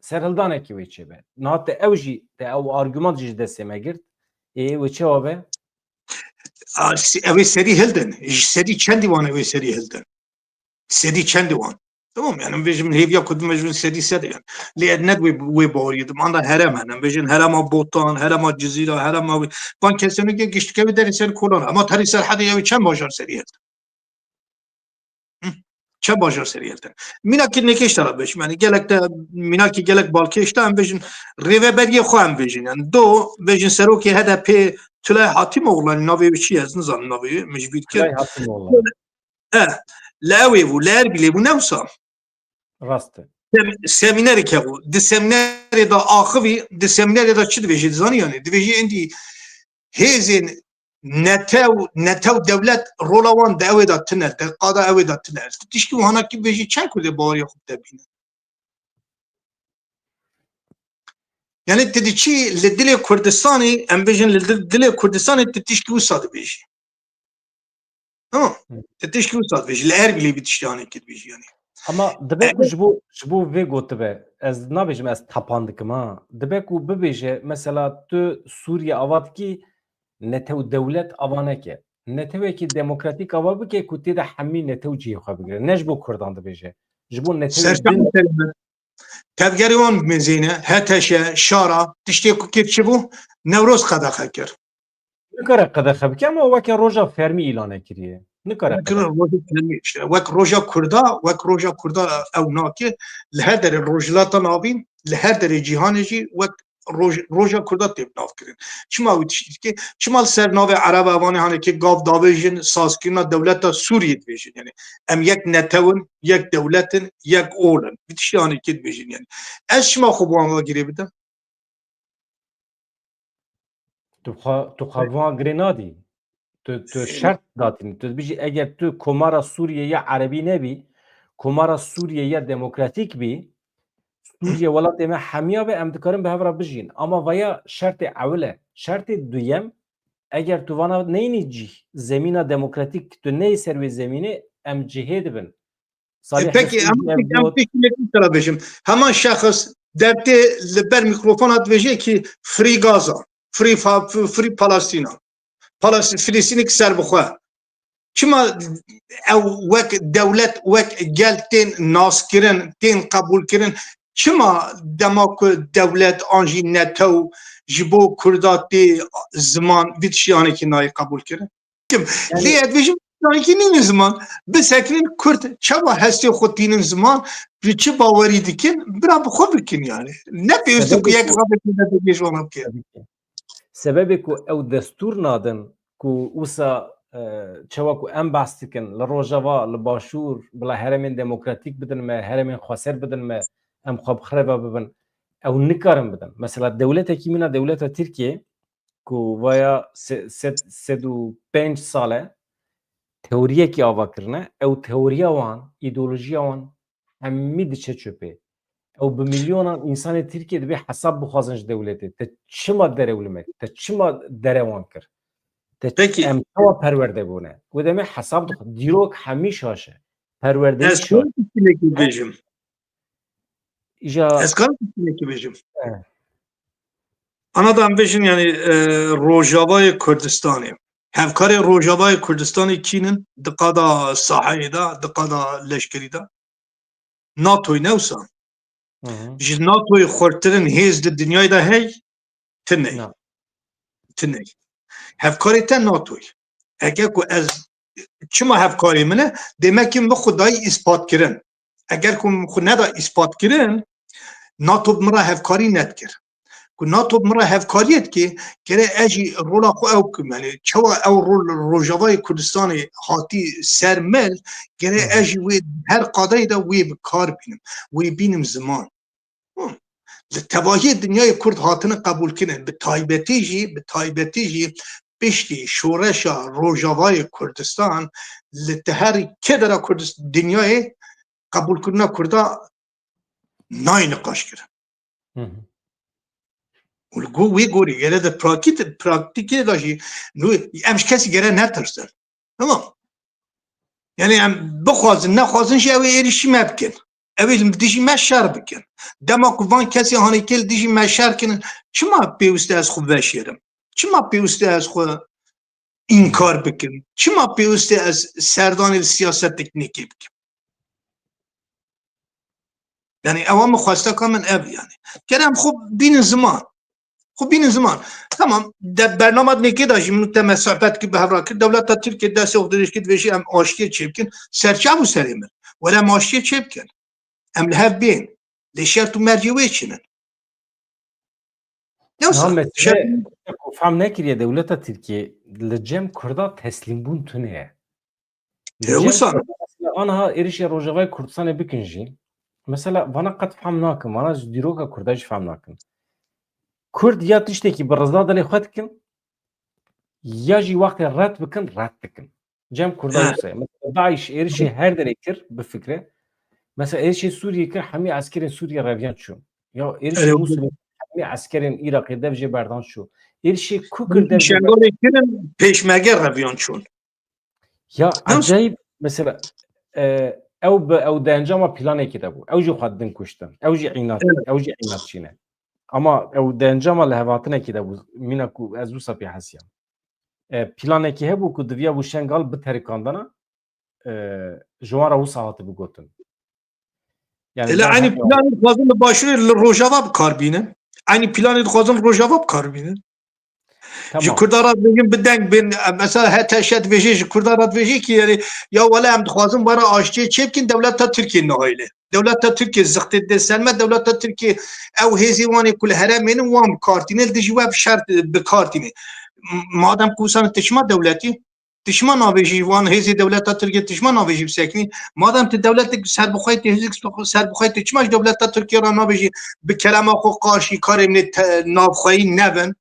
serhildanekî wê çêbe niha te ew jî te ew argüman jî ji destê me girt wê çawa be ew ê serî hildin ji serî çendî wan ew ê serî hildin serî çendî wan tamam yani bêjim hêviya ku dimejin serî ser yani lê net wê bawerî dim anda herem henin bêjin herema Botan herema Cizîra herema wî van kesenekê giştikevê derê ser kolan ama terî serhedê ew ê çend bajar serî hildin çend bajar serî hildin mînakî nêkêş tera bêjim yani gelek de mînakî gelek balkêş de em bêjin rêveberiyê xwe em bêjin yani do bêjin serokê HDP Tülay Hatîmoğlu'nun navê çi ye ez nizanim navê min ji bîr kir li Ewê bû li Erbilê bû ne wisa rast e semînerê hebû di semînerê de axivî di semînerê de çi dibêjê dizanî yani dibêjê endî hêzên netew dewlet rola wan di Ewê de tune di qada Ewê de tune tişkî wihanekî bêjî çend Kurdê baweriya xwe debîne yani tu çi li dilê Kurdistanê em bêjin li dilê Kurdistanê tu tişkî wisa dibêjî tamam tu tişkî wisa dibêjî li Erbilê bî tiştanekî dibêjî yani ama dibe ku ji bo vê gotibe ez nabêjim ez tapan dikim ha dibe ku bibêje mesela tu Sûriye ava dikî netew dewlet ava neke netewekî demokratîk ava bike ku tê de hemî netew cihê xwe bigire ne ji bo Kurdan dibêje ji bo netewê din Tevgeri wan mezine, heteşe, şara, tiştê ku kir çi bû, Newroz qedexe kir. Nikare qedexe bike ama weke roja fermî îlan kiriye. Nikare qedexe. Wek roja Kurda ew nake, li her derê rojhilata navîn, li her derê cîhanê jî wek roja Kurda têb navkirin. Çima wî tiştî çima li ser navê Ereba evanê hanekê gav davêjin sazkirina dewleta Sûriyê dibêjin. Yani em yek netewin, yek dewletin, yek olin. Vî tiştî hanekê dibêjin yani. Ez çima xwe bi wan vegirê bidim? Tu xwe van girê nadî. Tu şert datîn. Tu dibêjî eger tu komara Sûriyeye erebî nebî, komara Sûriyeye demokratîk bî, Sûriye welatê me hemiya be em dikarin bi hev re bijîn. Ama vaya şertê ewil e. Şertê duyem, eger tu vana neyînî cih zemîna demokratîk tu neyê ser wê zemînê em cihê dibin. Salih Peki Hesûdî ev em got pêşînekî tera bêjim. Heman şexs dertê li ber mikrofona dibêje ki Free Gaza, Free Palestina. Filistînik ser bixwe. Çima ew wek dewlet wek gel tên naskirin, tên qebûlkirin, çima dema ku dewlet an jî netew ji bo Kurda tê ziman vî tişiyanekî nayê qebûl kirin? Kim? Lê ez dibêjim sanki nîne ziman. Bisekinin Kurd çawa hestê xwe tînin ziman, ji çi bawerî dikin, bira bi xwe bikin yani. Ne pêwîst ku yek rabekî nedibêj wana bike. sebebê ku ew destûr nadin ku wisa çawa ku em behs dikin li Rojava, li Başûr bila herêmên demokratîk bidin me, herêmên xweser bidin me, em xwe bixrebe bibin. Ew nikarin bidin. Mesela dewletekî mîna dewleta Tirkiye ku vaya sed û pênc sal e teoriyekî ava kirine, ew teoriya wan, îdeolojiya wan hemî diçe çöpê. Ew bi milyonan însanê Tirkiye dibe hesab bixwazin ji dewletê. Te çima derewlimek, te çima dere wan kir? Peki. Em çawa perwerde bûne? Wê demê hesab dixwe. Dîrok hemî şaş e. Perwerdeyî Ez şaş. karim pîşînekî bêjim. İja Ez karim pîşînekî bêjim. Evet. Anadan bêjin yani Rojavayê Kurdistanê. Hevkarê Rojavayê Kurdistanê çînin di qada sahayê da, di qada leşkerî da. NATO'yê ne wisa? Hı hı. Ji NATO'yê xurttirin hêz di dinyayê da hey? Tiney. Na. Tiney. Hevkarê te NATO'yê. Eger ku ez çima hevkarê min e, demekî min bi xudayî îspat kirin. Eger ku min xwe neda îspat kirin, NATO bi min re hevkarî nedikir. Ku NATO bi min re hevkariyê dike, gere ez jî rola xwe ew bikim. Yani çawa ew rol Rojavayê Kurdistanê hatî ser mil, gere ez jî wê her qadayê de wê bi kar bînim. Wê bînim ziman. Li tevahiyê dinyayê Kurd hatine qebûlkirin. Bi taybetî jî piştî şoreşa Rojavayê Kurdistan li te herî kedera dinyayê qebûlkirina Kurda nayê niqaş kirin. Hı hı. Wê gorî gere de praktîkê de jî em ji kesî gere netirsin. Tamam. Yani em bixwazin nexwazin jî ew ê êrişî me bikin. Ew ê dijî me şer bikin. Dema ku van kesî hanekê li dijî me şer kinin, çima pêwîst e ez xwe veşêrim? Çima pêwîst e ez xwe înkar bikim? Çima pêwîst e ez serdanê li siyaset teknîkê bikim? Yani ew min xwesteka min ev yani. Gere em xwe bînin ziman. Xwe bînin ziman. Tamam, bernama nekê da jî min te me sohbet kir bi hev re kir. Dewleta Tirkiye destê xwe dirêj kir dibêjî em aştiye çê bikin. Serçav û serê min. Were em aştiye çê bikin. Em li hev bên. Lê şert û mercê wê çinin. Ne Ha wisa? mesele ku fehm nekiriye dewleta Tirkiye li cem Kurda teslîmbûn tune ye. Li cem Wisa Kurda mesela aniha êrişa Rojavayê Kurdistanê bikin jî, mesela vana qet fehm nakim, vana ji dîroka Kurda jî fehm nakim. Kurd ya tiştekî bi rizda dilê xwe dikin, ya jî wextê red bikin, red dikin. Cem Kurda wisa ye. Mesela Daeş êrişê her derê kir bi fikre. Mesela êrişê Sûriyê kir, hemî eskerên Sûriye reviyan çûn. Ya êrişê Musulê hemî eskerên Iraqê dev jê berdan çû. Êrişê ku kir dev jê berdan. şengalê kirin pêşmege reviyan çûn. Ya acayip mesela ew bi ew di encama planekê de bû. Ew jî xwe din kuştin. Ew jî înatçî ne. Ama ew di encama li hevatinekê de bû. Mîna ku ez wisa pê hesiyam. Planekê hebû ku diviya bû şengal bi terikandana ji wan re wisa hati bigotin. Yani Ele ben aynı hep planı xwazin li başûrê li Rojava bikarbînin. Aynı planı xwazin li Rojava bikarbînin. Ji tamam. Kurdaran bêjin bi deng bên mesela heta şet vêjê ji Kurdaran vêjê ki yani ya wele em dixwazin were aşçiyê çê bikin dewleta Tirkiye nahêle. Dewleta Tirkiye zixtê dê selme dewleta Tirkiye ew hêzê wanê ku li herêmê nin wan bikartîne dijî we bi şert bikartîne. Madem ku wisa tişma dewletî tişma navêjî wan hêzê dewleta Tirkiye tişma navêjî bisekînî madem tu dewletek serbixwe tê hêzik serbixwe tê çima ji dewleta Tirkiye re navêjî bi kelama xwe qaşî karê min navxweyî nevin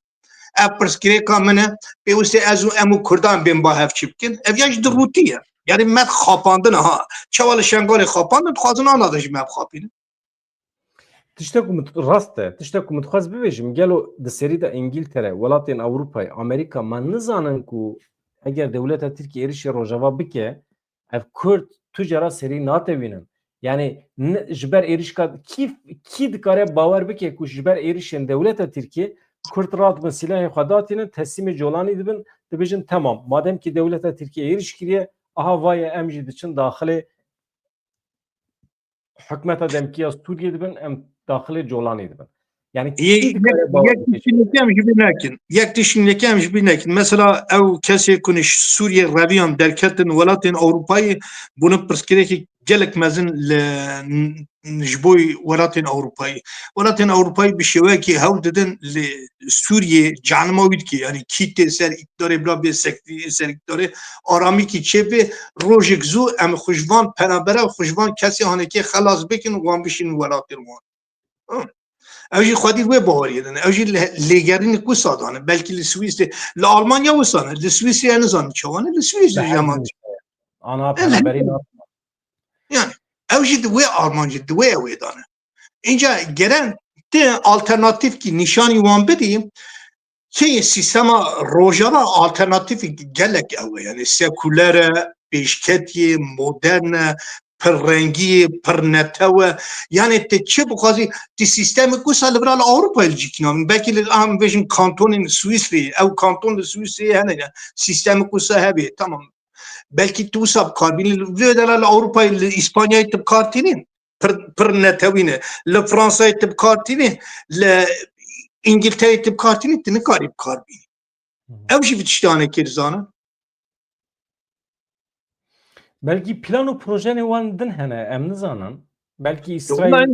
ev pirsgirêka min e pêwîstê ez û em û Kurdan bên bahev çi bikin ev ya ji dirûtî ye yani me xapandin ha çawa li Şengalê xapandin dixwazin ana de ji me bixapînin. Tiştek rast e. Tiştek mutxaz bibêjim gelo di serî de İngiltere, welatên Ewropayê, Amerîka me nizanin ku eger dewleta Tirkiye êrişê Rojava bike, ev Kurd tu cara serî natewînin. Yani ji ber êrişka kî dikare bawer bike ku ji ber êrişên dewleta Tirkiye Kurd radibin silahê xwe datînin teslîmê colanî dibin dibêjin temam. Madem ki dewleta Tirkiye êriş kiriye aha vaye em jî diçin daxilê hikûmeta demkiya Sûriye dibin em daxilê colanî dibin. Yani kî dikare bawer Yek bike? tişinlikê em ji bî nekin. Yek tişinlikê em ji bî nekin. Mesela ew kesê ku Sûriye reviyan derketin welatên Ewropayê bûne pirsgirêkê gelek mezin ji bo welatên Ewropayê. Welatên Ewropayê bi şêwekê hewl didin li Sûriye canima wî dike yani kî tê ser îktidarê bila bê ser îktidarê aramîkî çêbê rojek zû em xwe ji van penaberev xwe ji van kesê hanekê xelas bikin wan bişînin welatên wan. Ew jî xwedî wê baweriyê dine. Ew jî lêgerînê wisa dane. Belkî li Swîsrê, li Almanya wisa ne. Li Swîsrê ez nizanim çawa ne. Li Swîsrê heman. Ana penaberî Yani ew jî di wê Almancî di wê ew ê dane. Înca geren tê alternatîfkî nîşanî wan bidî ki sistema Rojava alternatîfî gelek ew e. Yani sekûler e, pêşketiyê, modern e, pirrengî, pirnetew e. Yani te çi bixwazî di sistemê ku sa li vir Ewropayê cîkînan. Belkî li em bêjin kantonên Swîsrê, ew kanton li Swîsrê hene ya. Sistemê ku sa hebe tamam. Belkî tu wisa bikarbînî li li Ewropayê li İspanyayê tu bikartînî. Pirnetewî ne. Li Fransayê tu bikartînî. Li İngiltere'ye tip kartini tini karib karbini. Ev jî bi tiştanekê dizanin. belki plan û projenê wan din hene em nizanin. Belki İsrail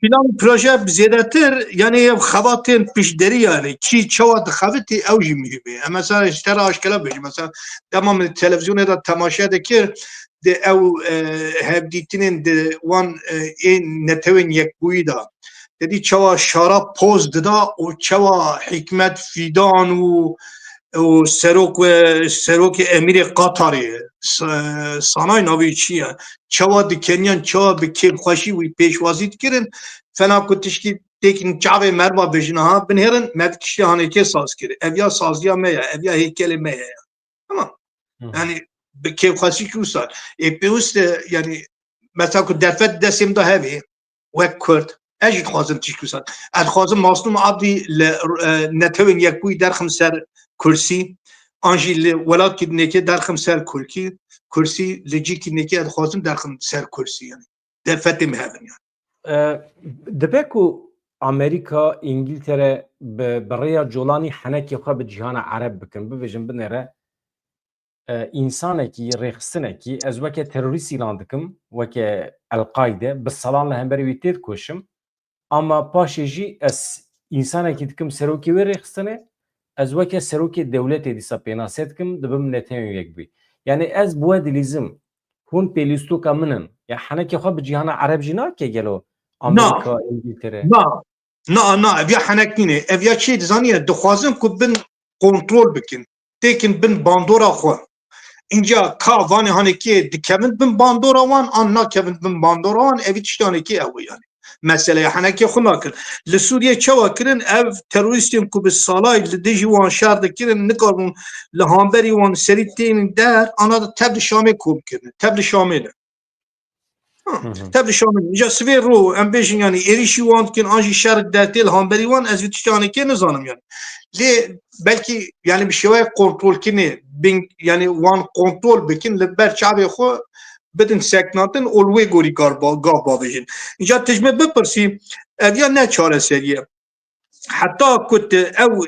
Plan proje zêdetir yani xebatên piştderî yani kî çawa dixebitî ew jî mîhîm e. Mesela ji te re aşkela bêjim. Mesela dema min televizyonê de temaşe dikir de ew hevdîtinên di wan ên netewên yekbûyî da dedi çawa şara poz dida û çawa Hikmet Fîdan û serokê Emirê Qatarê sanay navê çi ye çawa dikeniyan çawa bi kêfxweşî wî pêşwazî dikirin fena ku tişkî têkîn çavê merva bêjin ha binêrin me tiştê hanekê saz kir ev ya saziya me ye ev ya heykelê me ye tamam yani bi kêfxweşî kû sar pêwîst e yani mesela ku derfet destêm da hevê wek Kurd ez jî dixwazim tişkî sar ez dixwazim Maslûm Abdî li netewên yekbûyî derxim ser kursî an jî li welatî dinekê derxim ser kursî li cîkî nekê ez dixwazim derxim ser kursî yani derfetê me hevin yani. Dibe ku Amerika, İngiltere bi rêya colanî henekê xwe bi cîhana Ereb bikin bibêjin binêre însanekî rêxistinekî ez weke terorîst îlan dikim weke El-Qaide bi salan li hemberî wî tê dikoşim ama paşê jî ez însanekî dikim serokê wê rêxistinê ez weke serokê dewletê dîsa pênasê dikim dibim netewên yekbûyî yani ez bu we dilîzim hûn pêlîstoka min in ya henekê xwe bi cîhana Ereb jî nake gelo Amerika, İngiltere. Na ev ya henek nîne ev ya çê dizaniye dixwazin ku bin kontrol bikin têkin bin bandora xwe înca ka vanê hanekê dikevin bin bandora wan an nakevin bin bandora wan evî tiştanekî ew yani meseleye henekê xwe nakin li Sûriye çawa kirin ev terorîstên ku bi salayî li dijî wan şer dikirin nikarbûn li hamberî wan serî tên der ana da tevlî Şamê kom kirin tevlî Şamê de tevlî Şamê ja sivê ro em bêjin yani êrişî wan dikin an jî şer dertê li hamberî wan ez vî tiştanekê nizanim yani lê belkî yani bi şêweyek kontrolkirinê bin yani wan kontrol bikin li ber çavê xwe بدن سکناتن اولوی گوری کار گاه باویجن اینجا تجمه بپرسی اویا نه چاره سریه حتی کت او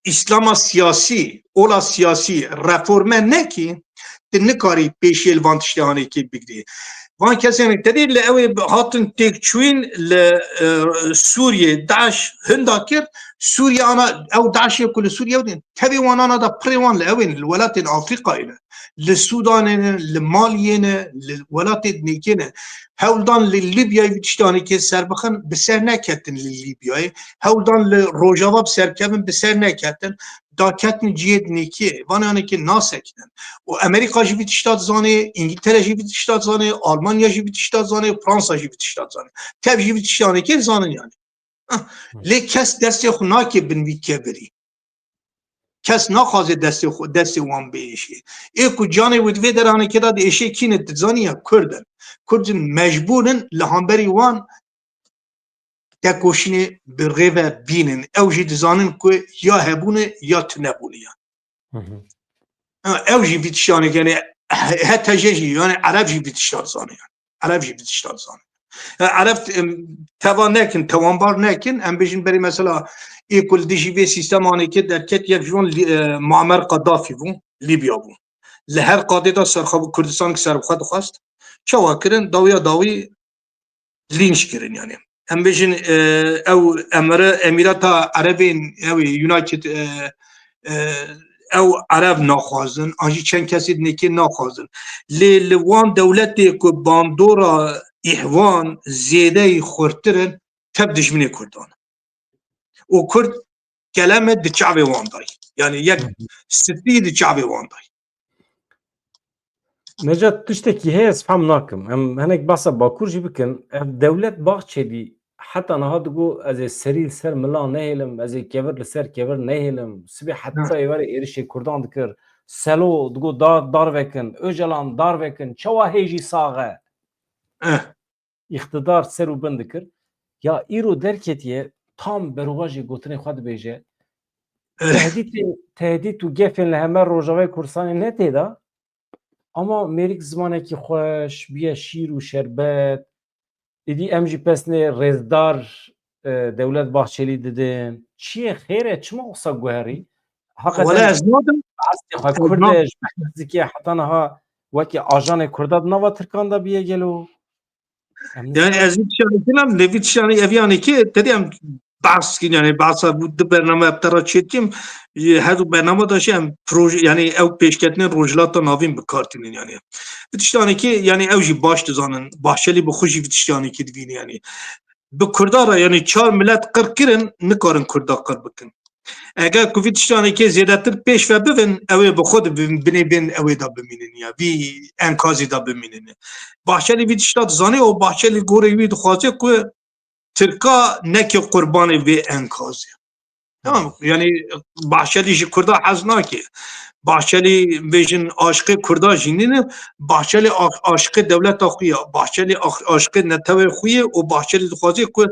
اسلام سیاسی اولا سیاسی رفورمه نکی نکاری پیشی الوان تشتیانه که بگیری وان کسی نکتدی لأوی هاتن تکچوین لسوریه داعش هندا کرد سوريا انا او داعش كل سوريا ودين تبي وانا انا دا بريوان لوين الولايات الافريقيه للسودان لماليين للولايات نيكين هولدان لليبيا بتشتاني كي سربخن بسر نكتن لليبيا هولدان لروجافا بسر كبن بسر نكتن دا كتن جيد نيكي وانا انا كي ناسكتن وامريكا جي بتشتات زاني انجلترا جي بتشتات زاني المانيا جي بتشتات زاني فرنسا جي بتشتات زاني تب جي بتشتاني كي زانن يعني لی کس دستی خو ناکی بنوی که بری کس نخوازه دستی وان بیشی ایکو جانی ودوی درانه که داد ایشه کینه تزانی یا کردن مجبورن لحنبری وان تکوشینه برغیوه بینن او جی دزانن که یا هبونه یا تنبونه او جی بیتشانه یعنی حتی جی یعنی عرب جی بیتشتار زانه عرب جی بیتشتار زانه عرفت توان نکن توانبار نکن ام بیشن بری مثلا ایکل دیجیوی سیستم آنی که در کت یک جوان معمر قدافی بون لیبیا بون لهر قاده دا سرخاب کردستان که سربخواد خواست چوا کرن داوی لینش کرن یعنی ام بیشن او امیرات عربین او یونایتد او عرب ناخوازن آنجی چند کسی نکی ناخوازن لوان دولتی که باندورا ایحوان زیده خورترن تب دشمنی کردان و کرد کلمه دی چعبی واندای یعنی یک ستی دی چعبی واندای نجات تشتكي هي فهم ناكم هناك بس باكور جي بكن دولت باغچه دي حتى انا هادغو از سريل سر ملا نهلم از كبر لسر كبر نهلم سبي حتى يوري ارشي كردان دكر سلو دغو دار وكن اوجلان دار وكن چوا هيجي ساغه اقتدار سر و بند دكر يا ايرو دركتيه tam berواجي گوتنه خود بيجه تهدید و گفن لهمه روجاوی کورسانی نتیدا اما میریک زمانه که خوش بیه شیر و شربت ایدی امجی پسنه رزدار دولت باحچلی ددن چیه خیره چما اقصا گوهری ولا از نادم کردش محتزی که حتی نها وکی آجان کرداد نوا ترکان دا بیه گلو yani az bir şey anlatıyorum ne bir şey yani ki dedim bas ki yani basa bu برنامه ابترا çettim هذا برنامه داشتم proje yani ev peşketine rojlata navim bekartinin yani bitiştani ki yani evji baş dizanın bahçeli bu xoşi bitiştani ki divini yani bu kurdara yani çar millet qırkirin nikarin kurda qır bikin eğer covid bitiştani ki ziyadetir peş ve bivin ev bu xod bin ev da biminin ya bir enkazı da biminin bahçeli bitiştat zani o bahçeli gore vid xaze ku Türka neki kurbanı ve enkazı. Tamam yani Bahçeli ji Kurda hazna ki Bahçeli vejin aşkı Kurda jinini Bahçeli aşkı devlet akıya Bahçeli aşkı netave xuye o Bahçeli dixwaze ku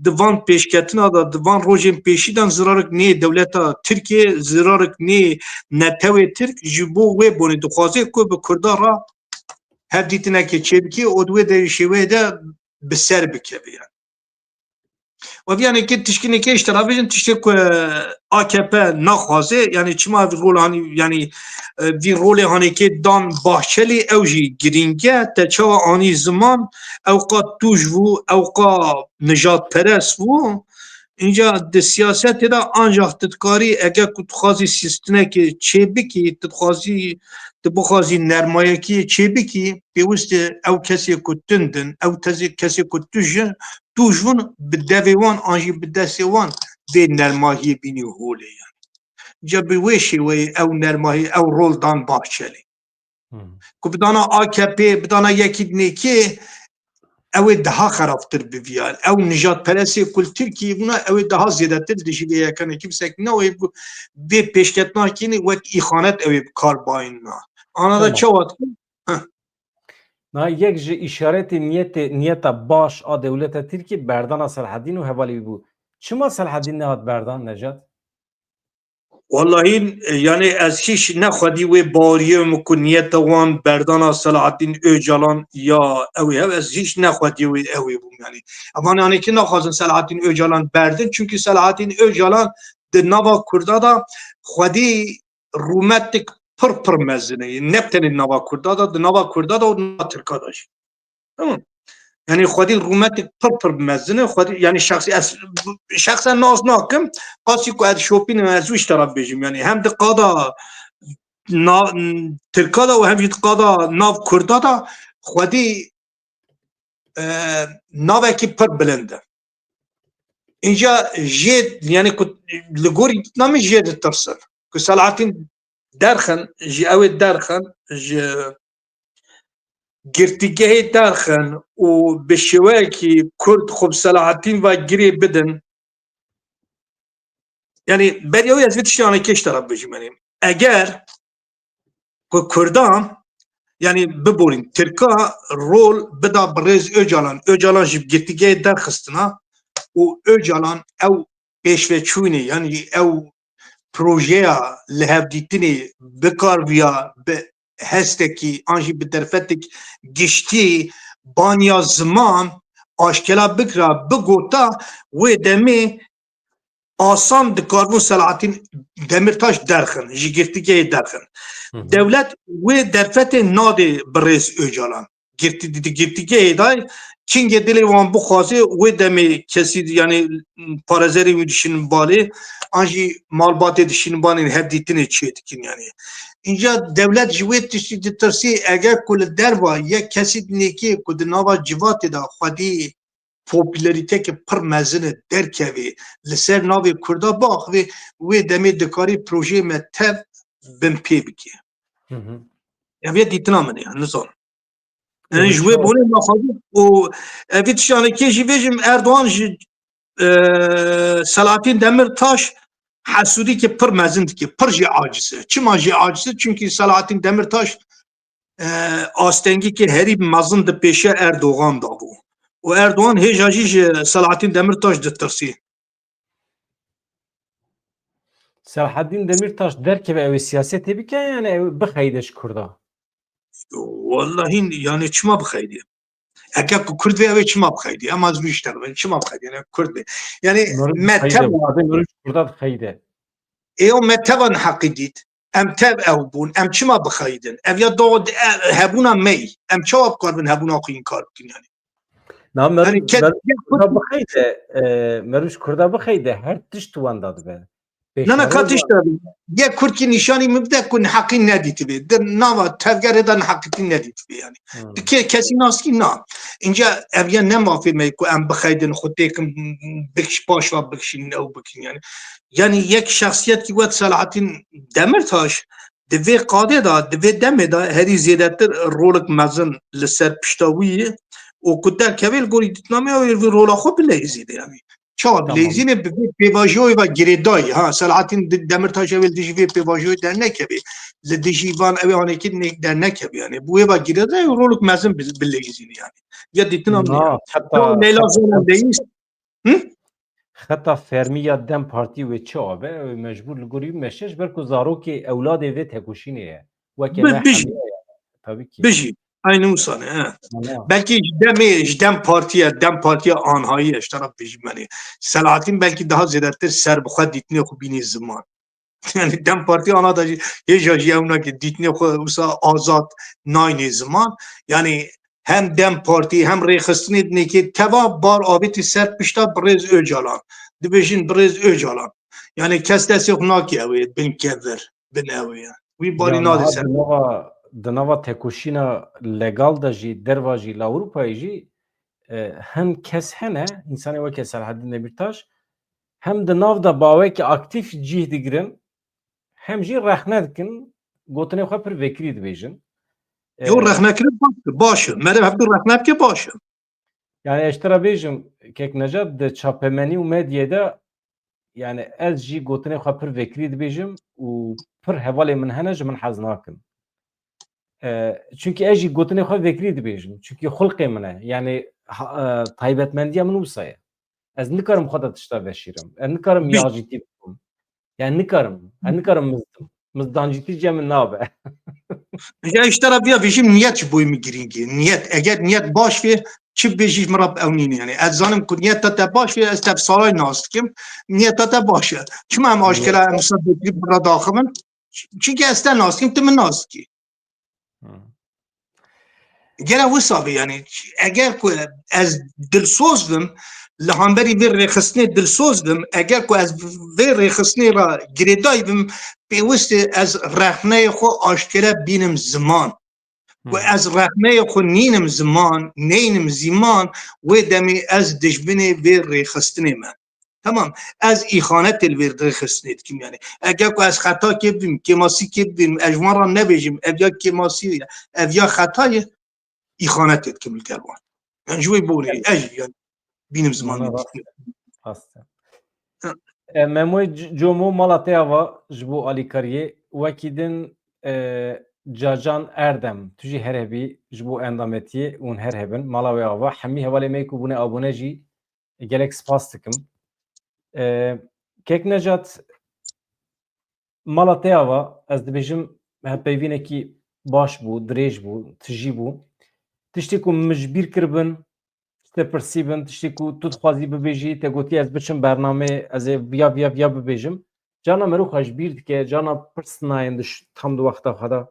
divan peşketina da divan rojin peşidan zirarık ne devleta Türkiye zirarık ne netave Türk ji bo ve boni dixwaze ku bi Kurda ra her ditine ki çebki o dwe de şewe de biser bikebe yani. وبيعني كنت تشكيني كيش ترى فيجن تشتكي AKP نخوازه يعني چما في رول هاني يعني في رول هاني كي دان باحشلي اوجي جرينجا تشوا اني زمان اوقات توجو اوقات نجات پرس و اینجا د سیاست دا انجاخ تدکاری اگر کتخوازی سیستنه که چه بکی تدخوازی تبخوازی نرمایه که چه بکی بیوست او کسی کتندن او کسی کتوجون بدویوان آنجی بدسیوان به نرمایه بینی هوله yani. جا بیوشی وی او نرمایه او رول دان باحچلی که بدانا AKP بدانا یکی دنیکی اوه daha خرابتر ببیال او نجات پرسی کل ترکیه بونا اوه daha زیادتر دیشی بیه کنه kimse نه اوه به پیشکتنا کنی وقت ایخانت اوه کار باین نه آنها دا چه وقت نه یک جه اشارت نیت باش آ دولت ترکیه بردان صلاح الدین و حوالی بود چما صلاح الدین نهاد بردان نجات؟ Vallahi yani ez hiç nexwedî wê bariyê min ku niyeta wan berdana Selahattin Öcalan ya ew ê hev ez hiç nexwedî wê ew ê bûm yani. Evan anekî naxwazin Selahattin Öcalan berdin çünkü Selahattin Öcalan di nava Kurda da xwedî rûmetik pir mezin ê. Ne tenê nava Kurda da di nava Kurda da û nava Tirka da jî. Tamam. Yani خودی رومتی پر مزنه خودی yani şahsen nas nakim qasi ku şopin mezûj taraf bejim yani hem de qada na Tirkada ve hem de qada nav Kurda da xwedî navekî pir bilind e. Înca jê yani ku li gorî namê jê ditirsin ku Selahattin derxin ji ew ê derxin ji girtîgehê derxin û bi şêweyekî Kurd xwe bi Selahattin ve girê bidin yani beriya wê ez vê tiştanekê ji taraf bijim yani eger ku Kurdan yani biborîn Tirka rol bida bi rêz Öcalan ji girtîgehê derxistina û Öcalan ew pêşveçûnê yani ew projeya li hevdîtinê bikarviya bi hestekî an jî bi derfetek giştî banya ziman aşkela bikira bigota wê demê asan dikarbûn Selahattin Demirtaş derxin ji girtîgehê derxin. Devlet wê derfetê nadê bi rêz Öcalan. Girtîgehê day kingê dilê wan bixwaze wê demê kesî yani parezerê wî dişinin balê an jî malbatê dişinin balê hevdîtinê çê dikin yani. Înca devlet ji wê tiştî ditirsî eger ku li derva yek kesî nekê ku di nava civatê da xwedî popülariteke pir mezin e derkevê li ser navê Kurda bax wê demê dikarî projeyê me tev bin pê bike. Ev yê dîtina min e yani nizan. Yani ji wê bonê naxwazim û evî tiştanekê jî bêjim Erdoğan ji Selahattin Demirtaş Hasudî pir mezin dike, pir jî aciz e. Çima jî aciz e? Çünkü Selahattin Demirtaş astengîkê herî mezin di pêşiya Erdoğan da bû. û Erdoğan hêja jî ji Selahattin Demirtaş ditirsî. Selahattin Demirtaş derkeve ev siyasetê bike yani ev bixeyde ji Kurda. Vallahi yani çima bixeyde. Eger ku Kurd ve ev çima bixeyde. Em az wî ji çima bixeyde yani Kurd ve. Yani me tev Kurda bixeyde. êyo me tevan heqî dît. Em tev ew bûn. Em çima bixeyidin. Ev ya da hebûna me. Em çawa bikarbin hebûna xwe inkar bikin yani. Yani Kurda bixeyde. Meruş Kurda bixeyde her tişt wan dadibe. Ne kat işte. Ya Kurtki nişanî min bide ku heqî nedîtibe. Di nava tevgerê de heqîtî nedîtibe yani. Dike kesî naskî na. Înca ev ya ne mafê me ku em bixeydin xwe têkin bikiş baş ve bikişînin ew bikin yani. Yani yek şahsiyet ki wet Selahattin Demirtaş di vê qadê da di vê demê da herî zêdetir rolek mezin li ser pişta wî ye û ku derkevê li gorî dîtnamê wê vê rola xwe bilezîde yani. Çav lezîne bi pêvajoyê ve girêdayî ha Selahattin Demirtaş ew dijî vê pêvajoyê dernekeve li dijî van ew anekî dernekeve yani bu eva girêdayî rolek mezin bilezîne yani. Ya dîtina min yani. Leyla Zeynep Xeta fermiya Dem Partî ve çi abe ew mecbur li gorî meşej ber ku zarokê ewladê vê tekuşînê ye. Weke me tabii ki. Bijî aynı Musane he. Belki Dem Partiya anhayî eş taraf bijî yani. Selahattin belki daha zêdetir serbixwe dîtinê xwe bînî ziman. Yani Dem Partiya ana da hêja jî ew nake dîtinê xwe wisa azad nayînê ziman. Yani hem Dem Partî hem rêxistinê dinekê teva bar avêtî ser pişta bi rêz Öcalan. Dibêjin bi rêz Öcalan. Yani kes destê xwe nake ew ê bin kevir bin ew ê. Wî barî nade ser. Di nava tekuşîna legal da jî derva jî li Ewropayê jî hem kes hene însanê weke Selahattin Demirtaş hem di nav da bawekî aktif cih digirin hem jî rexne dikin gotinê xwe pir vekirî dibêjin. Yo rexnekirin baş e. Mere hep rexne bike baş e. Yani eştera bêjim kek Necat di çapemenî û medyê de yani ez jî gotinê xwe pir vekirî dibêjim û pir hevalê min hene ji min hez nakim. Çünkü ez jî gotinê xwe vekirî dibêjim. Çünkü xulqê min e. Yani taybetmendiya min wisa ye. Ez nikarim xwe de tişta veşîrim. Ez nikarim yağcîtî bikim. Yani nikarim. Yani nikarim mızdım. Mızdancıtı cemin nabe. Ya işte Rabbiya bejim niyet boy mi giringi. Niyet. Eğer niyet baş ve çi bejij merab evnini yani. Ez zanım ku niyet tata baş ve ez teb salay nastikim. Niyet tata baş. Kim hem aşkela musabbetli burada daxilin. Çünkü ez te nastikim tu min nastiki. Gene wisa yani. Eğer ku ez dilsoz bim لهانبری وی رخصنی دلسوز بم اگر کو از وی رخصنی را گریدای بم پیوست از رحمه خو آشکره بینم زمان و از رحمه خو نینم زمان نینم زمان و دمی از دشبنی وی رخصنی من tamam از ایخانت الوی رخصنی کیم yani اگر کو از خطا که بیم کماسی که بیم اجوان را نبیجیم evya کماسی evya خطای ایخانت کیم الکلوان yani جوی بوری اج yani benim zamanım. Hasta. Memoy Jomo Malatyava jbu Alikariye Vakidin Cacan Erdem tüji herebi jbu endametiye un herheben Malavyava hemi hevale meyku bune aboneci gelek spastikim. Kek Necat Malatyava ez dibêjim hepeyvinekî baş bû, dirêj bû, tijî bû. Tiştê ku mijbîr kiribin te persîbin tiştê ku tu dixwazî bibêjî te gotî ez biçim bername ez ê viya bibêjim cana mirov xwe ji bîr dike cana pirs nayên tam di wexta xwe de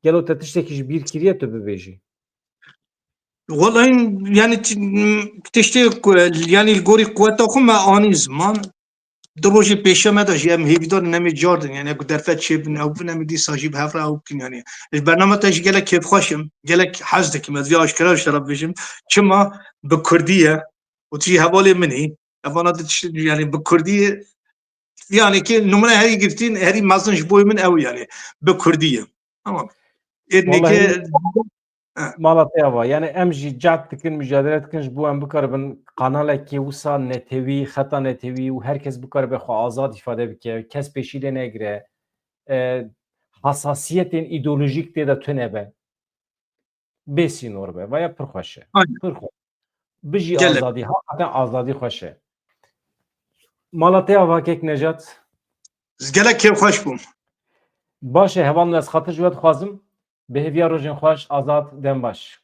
gelo te tiştekî ji bîr kiriye tu bibêjî Vallahi yani tiştê yani gorî quweta xwe me anî ziman di rojê pêşe me de jî em hêvîdar nemê cardin yani ku derfet çêbin ew bin em dîsa jî bi hev re ew bikin yani ji bername te jî gelek kêfxweşim gelek hez dikim ez vê aşkera ji te re bibêjim çima bi Kurdî ye û tu jî hevalê min î evana de tiştê yani bi Kurdî yani ki numune herî girtîn herî mezin ji boî min ew yani bi Kurdî ye tamam êdneke Malatyava yani em jî cehd dikin mücadele dikin ji bo em bikaribin kanalekî wisa netewî xeta netewî û herkes bikaribe xwe azad îfade bike kes pêşî lê negire hasasiyetên îdeolojîk tê de tunebe bêsînor be veya pir xweş e pir xweş bijî azadî hakikaten azadî xweş e Malatyava Kek Necat gelek kêfxweş bûm baş e hevan ez xatir ji we dixwazim bi hêviya rojên xweş azad dem baş